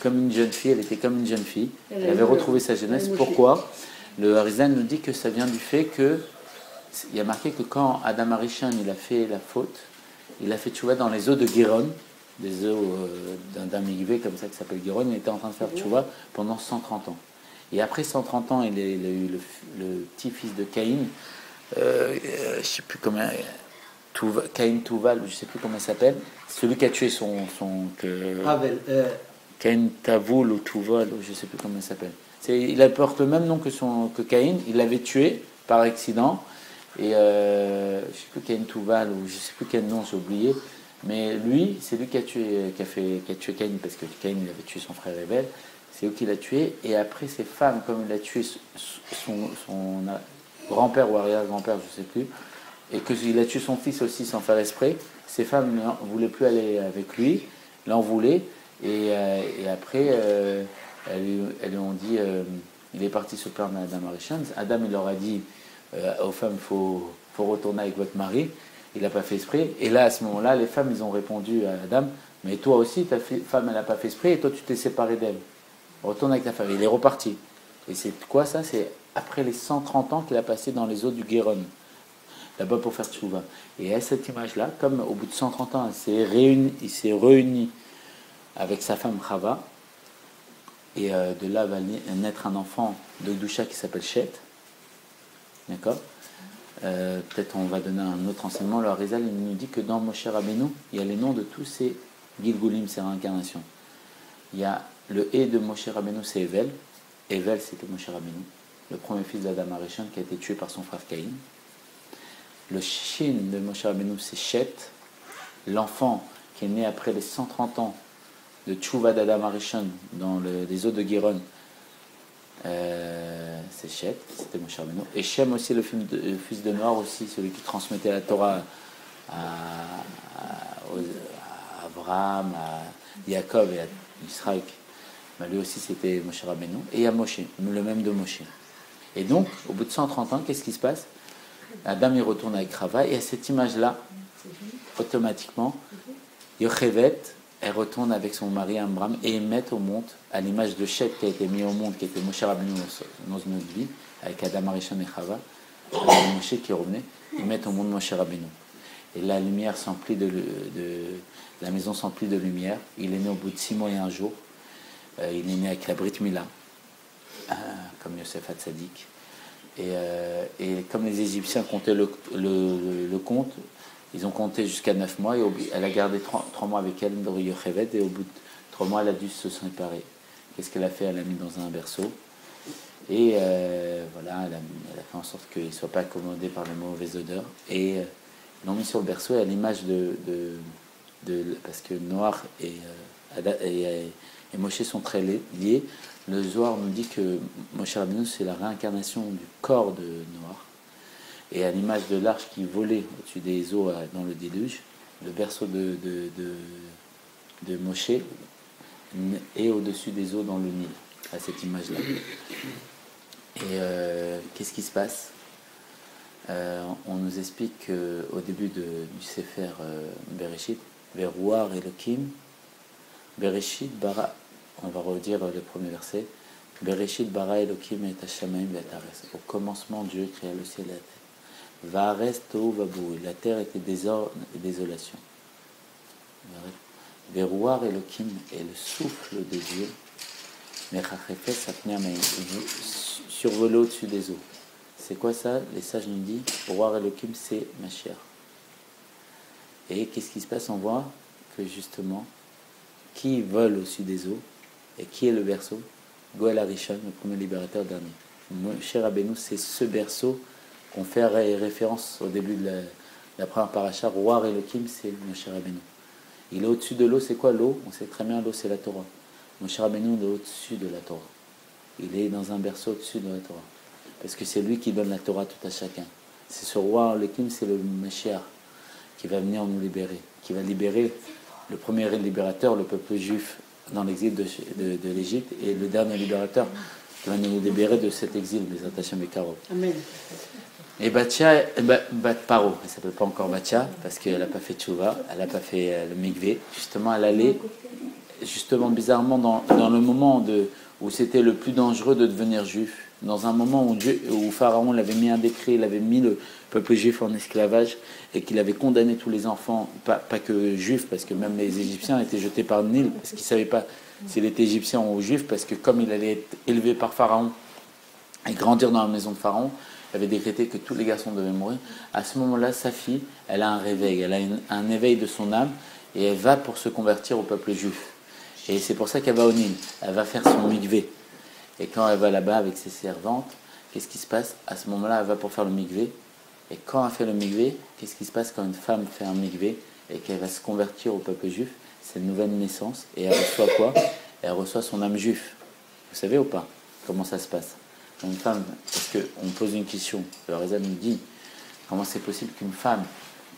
comme une jeune fille, elle était comme une jeune fille. Elle avait retrouvé sa jeunesse. Pourquoi? Le Harizal nous dit que ça vient du fait que il y a marqué que quand Adam Arishon il a fait la faute, il a fait tchouva dans les eaux de Guéron, des eaux d'un migvé comme ça qui s'appelle Guéron, il était en train de faire tchouva pendant 130 ans. Et après 130 ans, il a eu le petit-fils de Caïn, je ne sais plus comment, Caïn Touval, je ne sais plus comment il s'appelle, celui qui a tué Caïn Tavoul ou Touval, je ne sais plus comment il s'appelle. Il porte le même nom que Caïn, il l'avait tué par accident. Et je ne sais plus Caïn Touval ou je ne sais plus quel nom, j'ai oublié, mais lui, c'est lui qui a tué Caïn parce que Caïn il avait tué son frère Abel, c'est lui qui l'a tué. Et après ses femmes, comme il a tué son grand-père ou arrière-grand-père, je ne sais plus, et qu'il a tué son fils aussi sans faire exprès, ses femmes ne voulaient plus aller avec lui, l'en voulaient, et après elles lui ont dit, il est parti se plaindre à Adam Arishon. Adam il leur a dit aux femmes, il faut retourner avec votre mari. Il n'a pas fait exprès. Et là, à ce moment-là, les femmes, ils ont répondu à Adam, mais toi aussi, ta femme, elle n'a pas fait exprès, et toi, tu t'es séparé d'elle. Retourne avec ta femme. Il est reparti. Et c'est quoi ça? C'est après les 130 ans qu'il a passé dans les eaux du Guéron, là-bas pour faire tchouva. Et à cette image-là, comme au bout de 130 ans, il s'est réuni avec sa femme Chava, et de là va naître un enfant de Gdusha qui s'appelle Shet. D'accord? peut-être on va donner un autre enseignement. Le Harizal il nous dit que dans Moshe Rabbeinu, il y a les noms de tous ces Gilgulim, ces réincarnations. Il y a le E de Moshe Rabbeinu, c'est Evel. Evel, c'était Moshe Rabbeinu, le premier fils d'Adam Arishon qui a été tué par son frère Caïn. Le Shin de Moshe Rabbeinu, c'est Shet, l'enfant qui est né après les 130 ans de Tchouva d'Adam Arishon dans les eaux de Giron. C'est Shet, c'était Moshe Rabbeinu. Et Shem aussi, le fils de Noir aussi, celui qui transmettait la Torah à Abraham, à Jacob et à Israël. Lui aussi c'était Moshe Rabbeinu. Et il y a Moshe, le même de Moshe. Et donc, au bout de 130 ans, qu'est-ce qui se passe? Adam il retourne avec Rava, et à cette image-là, automatiquement, Yochevet, elle retourne avec son mari Amram et ils mettent au monde, à l'image de Shet qui a été mis au monde, qui était Moshe Rabbeinu dans notre vie, avec Adam Arishon et Chava, avec Moshe qui revenait, ils mettent au monde Moshe Rabbeinu. Et la lumière s'emplit la maison s'emplit de lumière. Il est né au bout de 6 mois et 1 jour. Il est né avec la Brit Mila, comme Yosef Hatzadik. Et comme les Égyptiens comptaient le compte, ils ont compté jusqu'à 9 mois. Et elle a gardé 3 mois avec elle, dans Yochevet, et au bout de 3 mois, elle a dû se séparer. Qu'est-ce qu'elle a fait? Elle l'a mis dans un berceau. Et voilà, elle a fait en sorte qu'il ne soit pas accommodé par les mauvaises odeurs. Et ils l'ont mis sur le berceau, et à l'image parce que Noir et Moshe sont très liés. Le Zohar nous dit que Moshe Rabbeinu, c'est la réincarnation du corps de Noir. Et à l'image de l'arche qui volait au-dessus des eaux dans le déluge, le berceau de Moshe est au-dessus des eaux dans le Nil, à cette image-là. Et qu'est-ce qui se passe? On nous explique qu'au début du Sefer Bereshit, Verouar Elokim, Bereshit bara, on va redire le premier verset, Bereshit bara Elokim et Hashamayim v'atares. Au commencement, Dieu créa le ciel et la terre. Va'ares tohu vabou, la terre était désordre et désolation. Verouar Elokim est le souffle de Dieu, Mechachefes sapneamayim, survolé au-dessus des eaux. C'est quoi ça? Les sages nous disent, Verouar Elokim, c'est Mashiach. Et qu'est-ce qui se passe? On voit que justement, qui vole au-dessus des eaux et qui est le berceau? Goël Arishon, le premier libérateur dernier. Moshe Rabbeinu, c'est ce berceau qu'on fait référence au début de la première paracha. Roi Elohim, c'est Moshe Rabbeinu. Il est au-dessus de l'eau, c'est quoi l'eau? On sait très bien, l'eau c'est la Torah. Moshe Rabbeinu est au-dessus de la Torah. Il est dans un berceau au-dessus de la Torah. Parce que c'est lui qui donne la Torah tout à chacun. C'est ce roi Elohim, c'est le Mashiach qui va venir nous libérer, qui va libérer le premier libérateur, le peuple juif dans l'exil de l'Égypte, et le dernier libérateur qui va nous libérer de cet exil, les attachés Mekaro. Amen. Et Batcha, Bat Paro, elle ne s'appelle pas encore Batcha, parce qu'elle n'a pas fait Tchouva, elle n'a pas fait le Mikvé. Justement, elle allait, bizarrement, dans le moment où c'était le plus dangereux de devenir juif, dans un moment où Pharaon l'avait mis un décret, il avait mis le peuple juif en esclavage, et qu'il avait condamné tous les enfants, pas que juifs, parce que même les Égyptiens étaient jetés par le Nil, parce qu'ils ne savaient pas s'il était égyptien ou juif, parce que comme il allait être élevé par Pharaon et grandir dans la maison de Pharaon, il avait décrété que tous les garçons devaient mourir. À ce moment-là, sa fille, elle a un réveil, elle a un éveil de son âme, et elle va pour se convertir au peuple juif. Et c'est pour ça qu'elle va au Nil, elle va faire son mikvé. Et quand elle va là-bas avec ses servantes, qu'est-ce qui se passe? À ce moment-là, elle va pour faire le mikvé. Et quand elle fait le mikvé, qu'est-ce qui se passe quand une femme fait un mikvé et qu'elle va se convertir au peuple juif? C'est une nouvelle naissance. Et elle reçoit quoi? Elle reçoit son âme juif. Vous savez ou pas comment ça se passe? Quand une femme, parce qu'on pose une question, le Rézal nous dit, comment c'est possible qu'une femme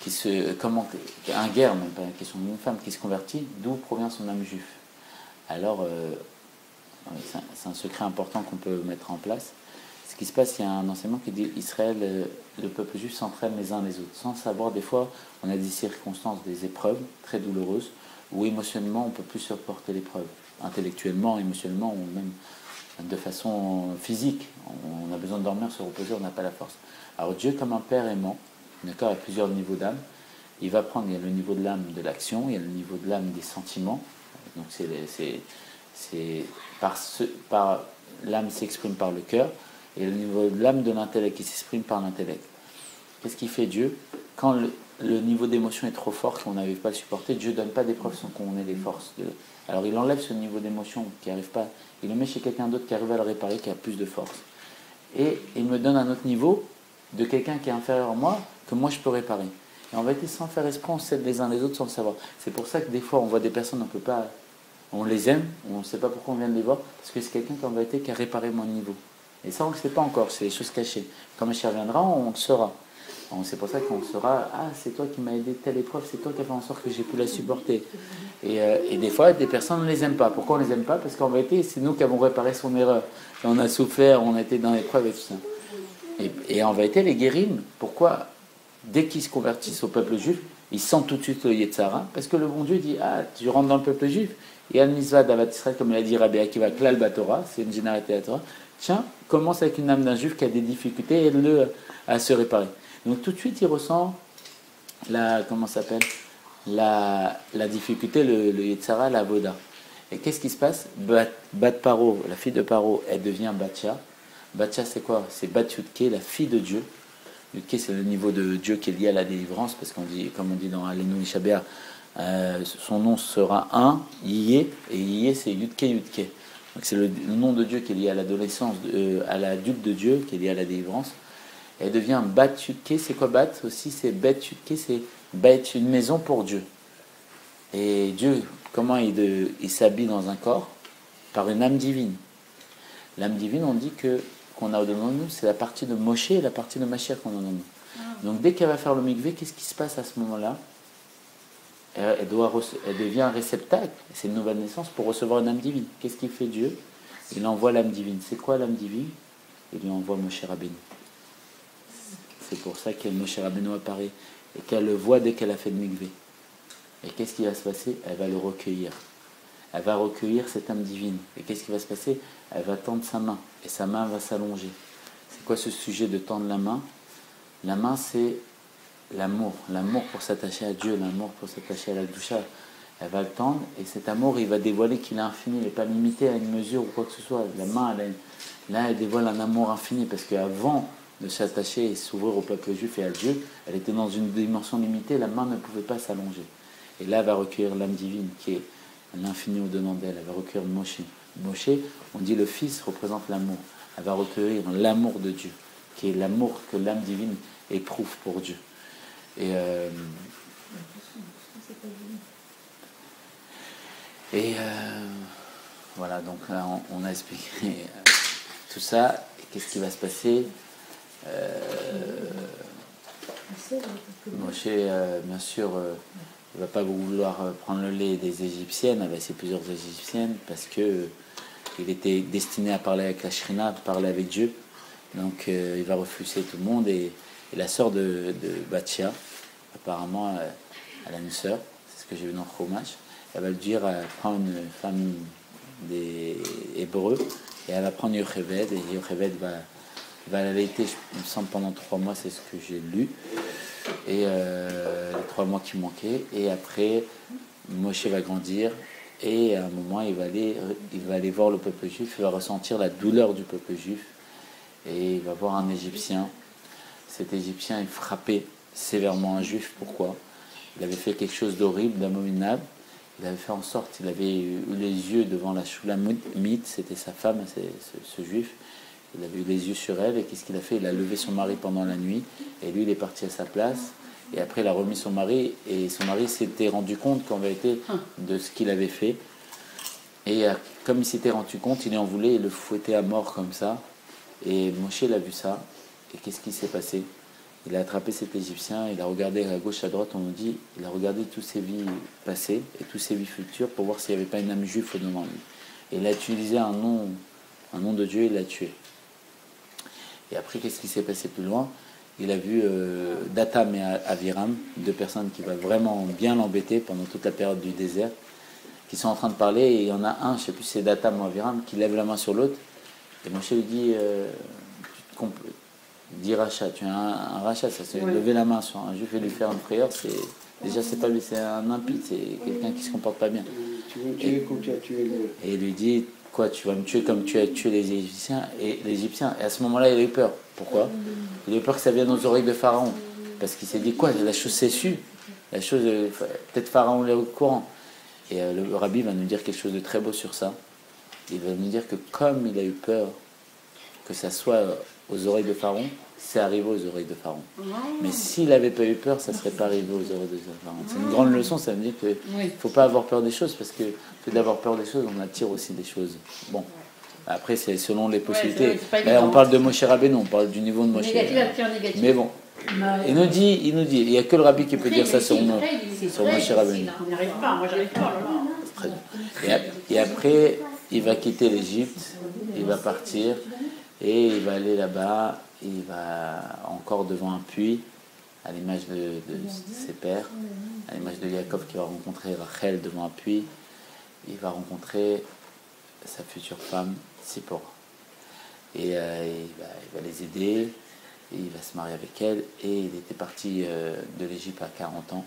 un guerre, même pas la question d'une femme qui se convertit, d'où provient son âme juif? Alors, c'est un secret important qu'on peut mettre en place. Ce qui se passe, il y a un enseignement qui dit Israël, le peuple juif s'entraîne les uns les autres, sans savoir. Des fois, on a des circonstances, des épreuves très douloureuses, où émotionnellement, on ne peut plus supporter l'épreuve. Intellectuellement, émotionnellement, ou même de façon physique. On a besoin de dormir, se reposer, on n'a pas la force. Alors Dieu, comme un père aimant, d'accord, à plusieurs niveaux d'âme, il va prendre, il y a le niveau de l'âme de l'action, il y a le niveau de l'âme des sentiments. Donc l'âme s'exprime par le cœur, et le niveau de l'âme de l'intellect qui s'exprime par l'intellect. qu'est-ce qu'il fait Dieu? Quand le niveau d'émotion est trop fort, qu'on n'arrive pas à le supporter, Dieu ne donne pas d'épreuves sans qu'on ait les forces. Alors il enlève ce niveau d'émotion qui n'arrive pas, il le met chez quelqu'un d'autre qui arrive à le réparer, qui a plus de force. Et il me donne un autre niveau de quelqu'un qui est inférieur à moi, que moi je peux réparer. Et en vérité, sans faire esprit, on s'aide les uns les autres sans le savoir. C'est pour ça que des fois, on voit des personnes, on les aime, on ne sait pas pourquoi on vient de les voir, parce que c'est quelqu'un qui en vérité qui a réparé mon niveau. Et ça, on ne le sait pas encore, c'est des choses cachées. Quand Mashiach viendra, on le saura. C'est pour ça qu'on saura, c'est toi qui m'as aidé telle épreuve, c'est toi qui as fait en sorte que j'ai pu la supporter. Et des fois, des personnes, on ne les aime pas. Pourquoi on ne les aime pas? Parce qu'en vérité, c'est nous qui avons réparé son erreur. Et on a souffert, on a été dans l'épreuve et tout ça. Et en vérité, les guérims, pourquoi, dès qu'ils se convertissent au peuple juif, ils sentent tout de suite le Yetzara? Parce que le bon Dieu dit, tu rentres dans le peuple juif, et Al-Mizvah d'Avat Israël, comme l'a dit Rabbi Akiva, Klal Batora, c'est une généralité de la Torah, tiens, commence avec une âme d'un juif qui a des difficultés, et aide-le à se réparer. Donc tout de suite, il ressent la difficulté, le Yetzara, la Voda. Et qu'est-ce qui se passe? Bat Paro, la fille de Paro, elle devient Batcha. Batcha, c'est quoi? C'est Bat Yudke, la fille de Dieu. Yudke, c'est le niveau de Dieu qui est lié à la délivrance, parce qu'on dit, comme on dit dans Alenu Ishabéa, son nom sera un, Yé, et Yé, c'est Yudke Yudke. Donc c'est le nom de Dieu qui est lié à l'adolescence, à l'adulte de Dieu, qui est lié à la délivrance. Elle devient Bat Yudke. C'est quoi Bat aussi? C'est Bet Yudke, c'est Bet, une maison pour Dieu. Et Dieu, comment il s'habille dans un corps? Par une âme divine. L'âme divine, on dit qu'on a au-dedans de nous, c'est la partie de Moshe et la partie de Mashiach qu'on a en nous. Donc dès qu'elle va faire le mikvé, qu'est-ce qui se passe à ce moment-là? Elle devient un réceptacle, c'est une nouvelle naissance pour recevoir une âme divine. Qu'est-ce qu'il fait Dieu? Il envoie l'âme divine. C'est quoi l'âme divine? Il lui envoie Moshe Rabbeinu. C'est pour ça que Moshe Rabbeinu apparaît et qu'elle le voit dès qu'elle a fait le mikvé. Et qu'est-ce qui va se passer? Elle va le recueillir. Elle va recueillir cette âme divine. Et qu'est-ce qui va se passer? Elle va tendre sa main. Et sa main va s'allonger. C'est quoi ce sujet de tendre la main? La main, c'est l'amour. L'amour pour s'attacher à Dieu. L'amour pour s'attacher à la doucha. Elle va le tendre. Et cet amour, il va dévoiler qu'il est infini. Il n'est pas limité à une mesure ou quoi que ce soit. La main, elle dévoile un amour infini. Parce qu'avant de s'attacher et s'ouvrir au peuple juif et à Dieu, elle était dans une dimension limitée. La main ne pouvait pas s'allonger. Et là, elle va recueillir l'âme divine qui est l'infini au-dedans d'elle. Elle va recueillir Moshe. Moshe, on dit le Fils représente l'amour. Elle va recueillir l'amour de Dieu, qui est l'amour que l'âme divine éprouve pour Dieu. Voilà, donc là, on a expliqué tout ça. Qu'est-ce qui va se passer? Moshe, bien sûr, il ne va pas vouloir prendre le lait des Égyptiennes, avec ses plusieurs Égyptiennes, parce que il était destiné à parler avec la Shrina, à parler avec Dieu. Donc il va refuser tout le monde. Et la sœur de Bathia, apparemment, elle a une sœur, c'est ce que j'ai vu dans le Chumash. Elle va lui dire, elle prend une femme des Hébreux, et elle va prendre Yocheved, et Yocheved va l'allaiter, il me semble, pendant 3 mois, c'est ce que j'ai lu. Et les 3 mois qui manquaient. Et après, Moshe va grandir. Et à un moment, il va aller voir le peuple juif. Il va ressentir la douleur du peuple juif. Et il va voir un Égyptien. Cet Égyptien, il frappait sévèrement un juif. Pourquoi? Il avait fait quelque chose d'horrible, d'abominable. Il avait fait en sorte, il avait eu les yeux devant la Shulamite, c'était sa femme, ce juif. Il avait eu les yeux sur elle, et qu'est-ce qu'il a fait? Il a levé son mari pendant la nuit, et lui il est parti à sa place, et après il a remis son mari, et son mari s'était rendu compte qu'en vérité de ce qu'il avait fait, et comme il s'était rendu compte, il en voulait, il le fouettait à mort comme ça, et Moshe il a vu ça, et qu'est-ce qui s'est passé? Il a attrapé cet Égyptien, il a regardé à gauche, à droite, on nous dit, il a regardé toutes ses vies passées, et toutes ses vies futures, pour voir s'il n'y avait pas une âme juive devant lui. Et il a utilisé un nom de Dieu, il l'a tué. Et après, qu'est-ce qui s'est passé plus loin? Il a vu Datam et Aviram, 2 personnes qui vont vraiment bien l'embêter pendant toute la période du désert, qui sont en train de parler, et il y en a un, je ne sais plus si c'est Datam ou Aviram, qui lève la main sur l'autre, et Moshe lui dit, dis rachat, tu as un rachat, ça c'est lever la main sur un juif et lui faire une prière, c'est pas lui, c'est un impie, c'est quelqu'un qui se comporte pas bien. Tu veux me tuer comme tu as tué le... Et il lui dit, quoi, tu vas me tuer comme tu as tué les Égyptiens? Et à ce moment-là, il a eu peur. Pourquoi? Il a eu peur que ça vienne aux oreilles de Pharaon. parce qu'il s'est dit quoi, la chose s'est su, la chose, peut-être Pharaon est au courant. Et le rabbi va nous dire quelque chose de très beau sur ça. Il va nous dire que comme il a eu peur que ça soit aux oreilles de Pharaon, c'est arrivé aux oreilles de Pharaon. Mais s'il n'avait pas eu peur, ça ne serait pas arrivé aux oreilles de Pharaon. C'est une grande leçon, ça veut dire qu'il ne faut pas avoir peur des choses, parce que le fait d'avoir peur des choses, on attire aussi des choses. Bon, après, c'est selon les possibilités. On parle de Moshe Rabbeinu, on parle du niveau de Moshe. Mais bon, il nous dit, il n'y a que le rabbi qui peut dire ça sur Moshe Rabbeinu. On n'y arrive pas, moi j'arrive pas, là. Très bien. Et après, il va quitter l'Égypte, il va partir, et il va aller là-bas, il va encore devant un puits, à l'image de ses pères, à l'image de Yaakov qui va rencontrer Rachel devant un puits, il va rencontrer sa future femme, Tsipora. Et il va les aider, et il va se marier avec elle, et il était parti de l'Égypte à 40 ans,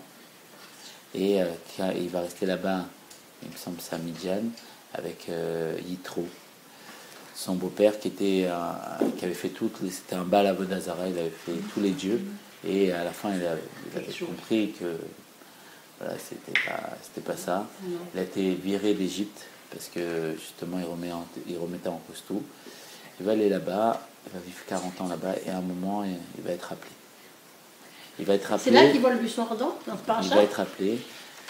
et il va rester là-bas, il me semble, c'est à Midian, avec Yitro, son beau-père qui avait fait c'était un Baal Avodah Zarah, il avait fait tous les dieux, et à la fin il avait compris que voilà, c'était pas ça. Il a été viré d'Égypte parce que justement il remettait en cause tout. Il va aller là-bas, il va vivre 40 ans là-bas, et à un moment il va être appelé. C'est là qu'il voit le buisson ardent, dans ce parachat. Il va être appelé.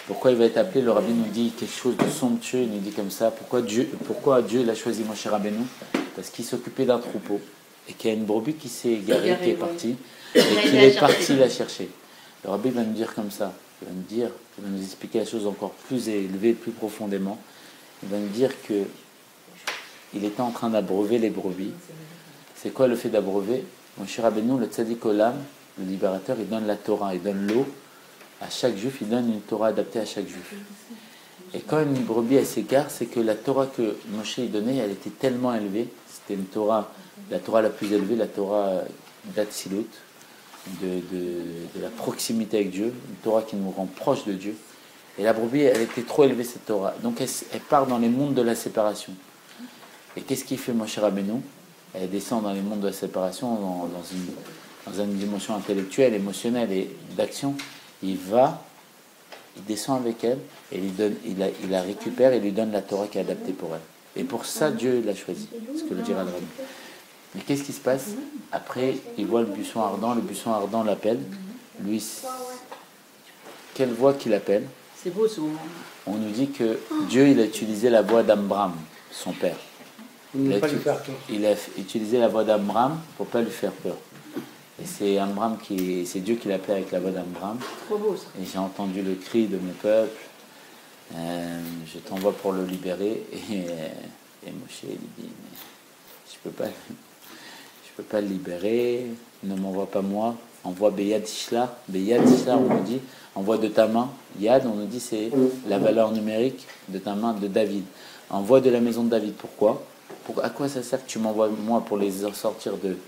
Pourquoi il va être appelé? Le rabbi nous dit quelque chose de somptueux, il nous dit comme ça. Pourquoi Dieu il a choisi Moshe Rabbeinu? Parce qu'il s'occupait d'un troupeau, et qu'il y a une brebis qui s'est égarée, qui est partie, et qu'il est parti la chercher. Le rabbi va nous dire comme ça, il va nous expliquer la chose encore plus élevée, plus profondément. Il va nous dire que il était en train d'abreuver les brebis. C'est quoi le fait d'abreuver? Moshe Rabbeinu, le Tzadik Olam, le libérateur, il donne la Torah, il donne l'eau. À chaque juif, il donne une Torah adaptée à chaque juif. Et quand une brebis elle s'égare, c'est que la Torah que Moshe y donnait, elle était tellement élevée. C'était une Torah, la Torah la plus élevée, la Torah d'Atsilut, de la proximité avec Dieu, une Torah qui nous rend proche de Dieu. Et la brebis, elle était trop élevée, cette Torah. Donc elle part dans les mondes de la séparation. Et qu'est-ce qu'il fait Moshe Rabbeinu? Elle descend dans les mondes de la séparation, dans une dimension intellectuelle, émotionnelle et d'action. Il descend avec elle, et il la récupère et lui donne la Torah qui est adaptée pour elle. Et pour ça, Dieu l'a choisi, ce que le dira le rabbi. Mais qu'est-ce qui se passe? Après, il voit le buisson ardent l'appelle. Lui, quelle voix qu'il appelle? C'est beau ce moment. On nous dit que Dieu, il a utilisé la voix d'Amram, son père. Il a utilisé la voix d'Amram pour ne pas lui faire peur. Et c'est Dieu qui l'appelle avec la voix d'Amram. Trop beau ça. Et j'ai entendu le cri de mon peuple. Je t'envoie pour le libérer. Et Moshe lui dit, mais je peux pas le libérer. Ne m'envoie pas moi. Envoie Beyad Shla. Beyad Shla, on nous dit, envoie de ta main. Yad, on nous dit, c'est la valeur numérique de ta main de David. Envoie de la maison de David. Pourquoi? À quoi ça sert que tu m'envoies moi pour les sortir de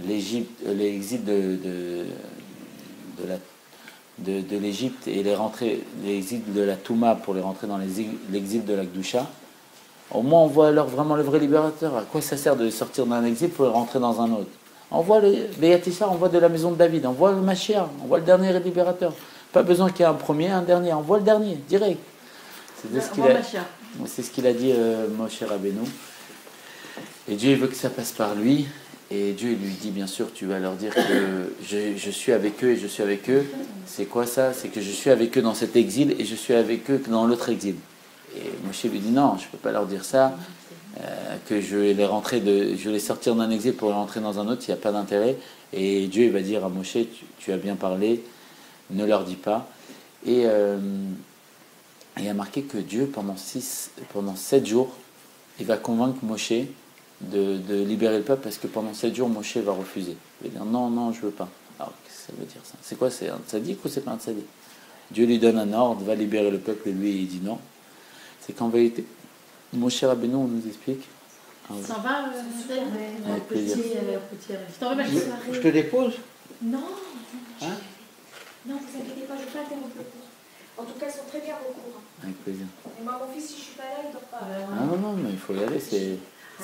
l'Égypte, l'exil de l'Égypte et l'exil de la Touma pour les rentrer dans l'exil de la Gdoucha? Au moins on voit alors vraiment le vrai libérateur. À quoi ça sert de sortir d'un exil pour les rentrer dans un autre? On voit Béatissa, on voit de la maison de David, on voit le Mashiach, on voit le dernier libérateur. Pas besoin qu'il y ait un premier, un dernier, on voit le dernier, direct. C'est ce qu'il a dit Moshe Rabbeinu. Et Dieu veut que ça passe par lui. Et Dieu lui dit, bien sûr, tu vas leur dire que je suis avec eux et je suis avec eux. C'est quoi ça? C'est que je suis avec eux dans cet exil et je suis avec eux dans l'autre exil. Et Moshe lui dit, non, je ne peux pas leur dire ça, que je vais les sortir d'un exil pour les rentrer dans un autre, il n'y a pas d'intérêt. Et Dieu il va dire à Moshe, tu as bien parlé, ne leur dis pas. Et il y a marqué que Dieu, pendant 7 jours, il va convaincre Moshe de libérer le peuple, parce que pendant 7 jours, Moshe va refuser. Il va dire non, je veux pas. Alors, qu'est-ce que ça veut dire ça? C'est quoi? C'est un tzaddik ou c'est pas un tzaddik? Dieu lui donne un ordre, va libérer le peuple, et lui, il dit non. C'est qu'en vérité, Moshe Rabbeinu, on nous explique. Ça va, avec plaisir. Je te dépose? Non. Hein? Non, vous inquiétez pas, je ne vais pas interrompre le cours. En tout cas, ils sont très bien au cours. Avec plaisir. Et moi, mon fils, si je ne suis pas là, il ne dort pas. Ah non, mais il faut y aller,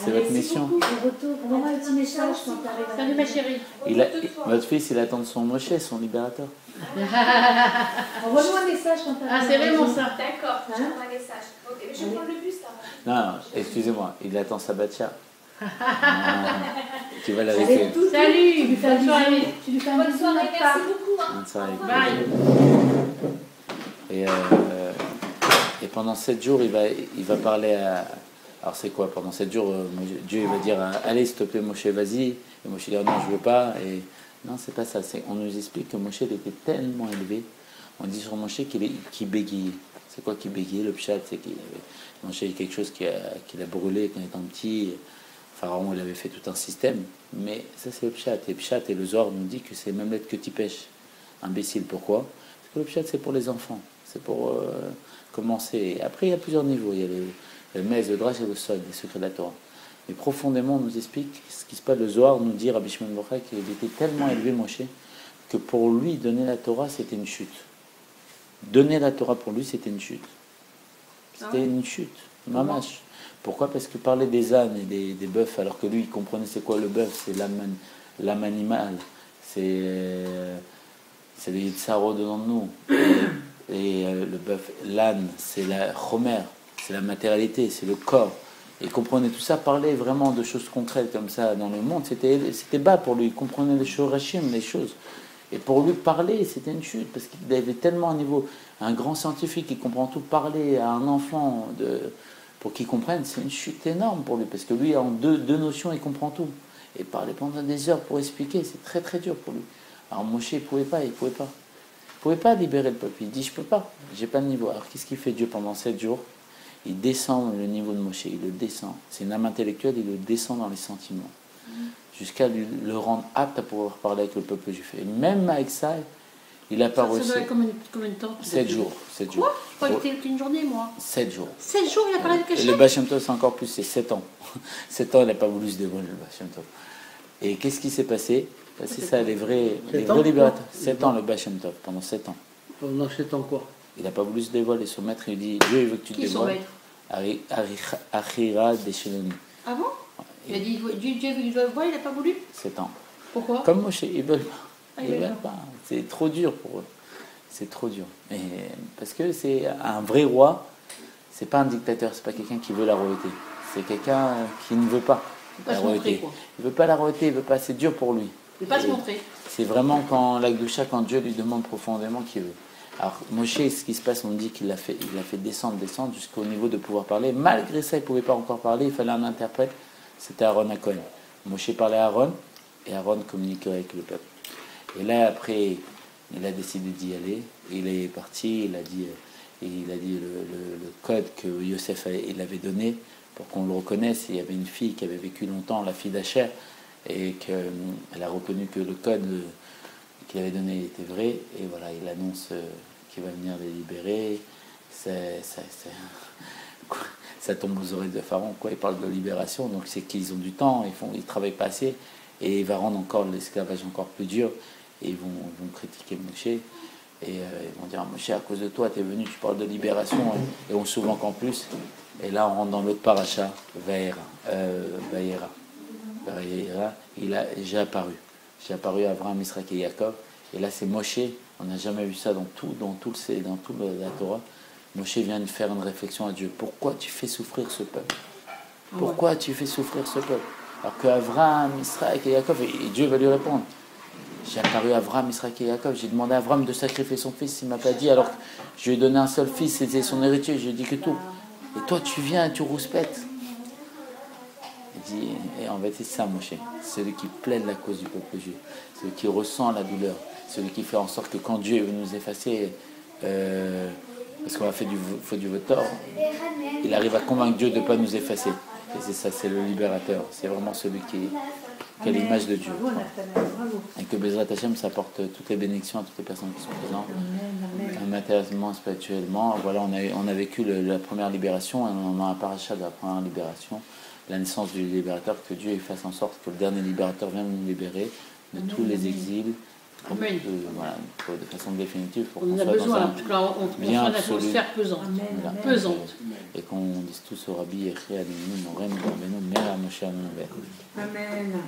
C'est votre mission. Envoie-moi un petit message quand t'arrives à Salut ma chérie. Votre fils, il attend son Moshe, son libérateur. Envoie-moi un message quand t'arrives. Ah, c'est vraiment ça. D'accord, j'envoie un message. Ok, mais je vais prendre le bus là. Non, excusez-moi, il attend sa batcha. Tu vas l'arrêter. Salut. Bonne soirée. Tu lui fais un Bonne bisou soirée, de ma part. merci beaucoup. Hein. Bonne soirée. Bye. Et pendant 7 jours, il va parler à... Alors c'est quoi? Pendant 7 jours, Dieu il va dire allez s'il te plaît Moshe, vas-y. Et Moshe dit non, je veux pas. Et non, c'est pas ça. On nous explique que Moshe il était tellement élevé. On dit sur Moshe qu'il bégayait. C'est quoi qui bégayait? Le pshat, c'est qu'il Moshe quelque chose qu'il a brûlé quand il était petit. Pharaon, il avait fait tout un système. Mais ça, c'est le pshat. Et le pshat et le Zohar nous dit que c'est même lettre que tu pêches. Imbécile, pourquoi? Parce que le pshat, c'est pour les enfants. C'est pour commencer. Et après, il y a plusieurs niveaux. Il y a le Mez, le Drash et le Sod, les secrets de la Torah. Mais profondément, on nous explique ce qui se passe. Le Zohar nous dit, Rabbi Shimon Bochai, qu'il était tellement élevé, Moshe, que pour lui, donner la Torah, c'était une chute. Donner la Torah pour lui, c'était une chute. C'était une chute, mamache. Pourquoi? Parce que parler des ânes et des bœufs, alors que lui, il comprenait c'est quoi le bœuf, c'est l'âme animale, c'est le Yitzharo dedans de nous. Et le bœuf, l'âne, c'est la chomère, c'est la matérialité, c'est le corps. Et il comprenait tout ça, parler vraiment de choses concrètes comme ça dans le monde, c'était bas pour lui. Il comprenait les shorashim, les choses. Et pour lui, parler, c'était une chute, parce qu'il avait tellement un niveau, un grand scientifique qui comprend tout, parler à un enfant pour qu'il comprenne, c'est une chute énorme pour lui, parce que lui, en deux notions, il comprend tout. Et parler pendant des heures pour expliquer, c'est très très dur pour lui. Alors Moshe, il pouvait pas. Il pouvait pas libérer le peuple. Il dit, je peux pas, j'ai pas de niveau. Alors qu'est-ce qu'il fait Dieu pendant 7 jours? Il descend le niveau de Moshe, il le descend. C'est une âme intellectuelle, il le descend dans les sentiments. Jusqu'à le rendre apte à pouvoir parler avec le peuple juif. Et même avec ça, il n'a pas réussi. Ça doit être combien de temps? 7 jours. 7 jours. Quoi? Je croyais que c'était une journée, moi. 7 jours. 7 jours, il a parlé avec Et Hachem. le Baal Shem Tov, c'est encore plus, c'est 7 ans. 7 ans, il n'a pas voulu se dévoiler, le Baal Shem Tov. Et qu'est-ce qui s'est passé? C'est ça, les vrais libérateurs. 7 ans, le Baal Shem Tov, pendant 7 ans. Pendant 7 ans quoi? Il n'a pas voulu se dévoiler. Son maître, il dit, Dieu, il veut que tu te Qui est son dévoiles. maître? Achira Desheloni. Ah bon? Il a dit, Dieu veut que tu le vois, il n'a pas voulu? 7 ans. Pourquoi? Comme Moshe, ils veulent pas. Ah, Ils veulent pas. C'est trop dur pour eux. C'est trop dur. Et parce que c'est un vrai roi, c'est pas un dictateur, c'est pas quelqu'un qui veut la royauté. C'est quelqu'un qui ne veut pas pas la se montrer, royauté. quoi. Il veut pas la royauté, il veut pas. C'est dur pour lui. Il ne veut pas se Et montrer. c'est vraiment quand la Gdusha, quand Dieu lui demande profondément qu'il veut. Alors Moshe, ce qui se passe, on dit qu'il l'a fait descendre jusqu'au niveau de pouvoir parler. Malgré ça, il ne pouvait pas encore parler, il fallait un interprète. C'était Aaron Cohen. Moshe parlait à Aaron et Aaron communiquait avec le peuple. Et là, après, il a décidé d'y aller. Il est parti, il a dit le code que Yosef il avait donné pour qu'on le reconnaisse. Il y avait une fille qui avait vécu longtemps, la fille d'Acher, et qu'elle a reconnu que le code qu'il avait donné était vrai. Et voilà, il annonce qu'il va venir les libérer. Ça tombe aux oreilles de Pharaon, quoi. Il parle de libération, donc c'est qu'ils ont du temps, ils travaillent pas assez, et il va rendre encore l'esclavage encore plus dur. Et ils vont critiquer Moshe, et ils vont dire Moshe, à cause de toi, tu es venu, tu parles de libération, et on s'ouvre encore plus. Et là, on rentre dans l'autre paracha, Vaïra. J'ai apparu à Abraham, Israël et Jacob. Et là, c'est Moshe. On n'a jamais vu ça dans toute la Torah. Moshe vient de faire une réflexion à Dieu. Pourquoi tu fais souffrir ce peuple? Pourquoi tu fais souffrir ce peuple? Alors qu'Abraham, Israël et Jacob, et Dieu va lui répondre. J'ai apparu à Abraham, Israël et Jacob. J'ai demandé à Abraham de sacrifier son fils. Il ne m'a pas dit. Alors que je lui ai donné un seul fils, c'était son héritier. Je lui ai dit que tout. Et toi, tu viens et tu rouspètes. Il dit, et en fait, c'est ça, Moshe. Celui qui plaide la cause du peuple juif. Celui qui ressent la douleur. Celui qui fait en sorte que quand Dieu veut nous effacer, parce qu'on a fait du tort, il arrive à convaincre Dieu de ne pas nous effacer. Et c'est ça, c'est le libérateur. C'est vraiment celui qui a l'image de Dieu. Et que Bezrat Hashem, ça apporte toutes les bénédictions à toutes les personnes qui sont présentes, matériellement, spirituellement. Voilà, on a vécu la première libération, et on a un parachat de la première libération, la naissance du libérateur, que Dieu fasse en sorte que le dernier libérateur vienne nous libérer de tous les exils Amen. Voilà, de façon définitive pour On qu'on en a soit besoin, dans là, un parce que là, on bien sent absolu. l'atmosphère pesante. Voilà. Pesante. Et qu'on dise tous au Rabbi Yechri Adonai Morenu Rabbeinu Mer Moshe Rabbeinu. Amen.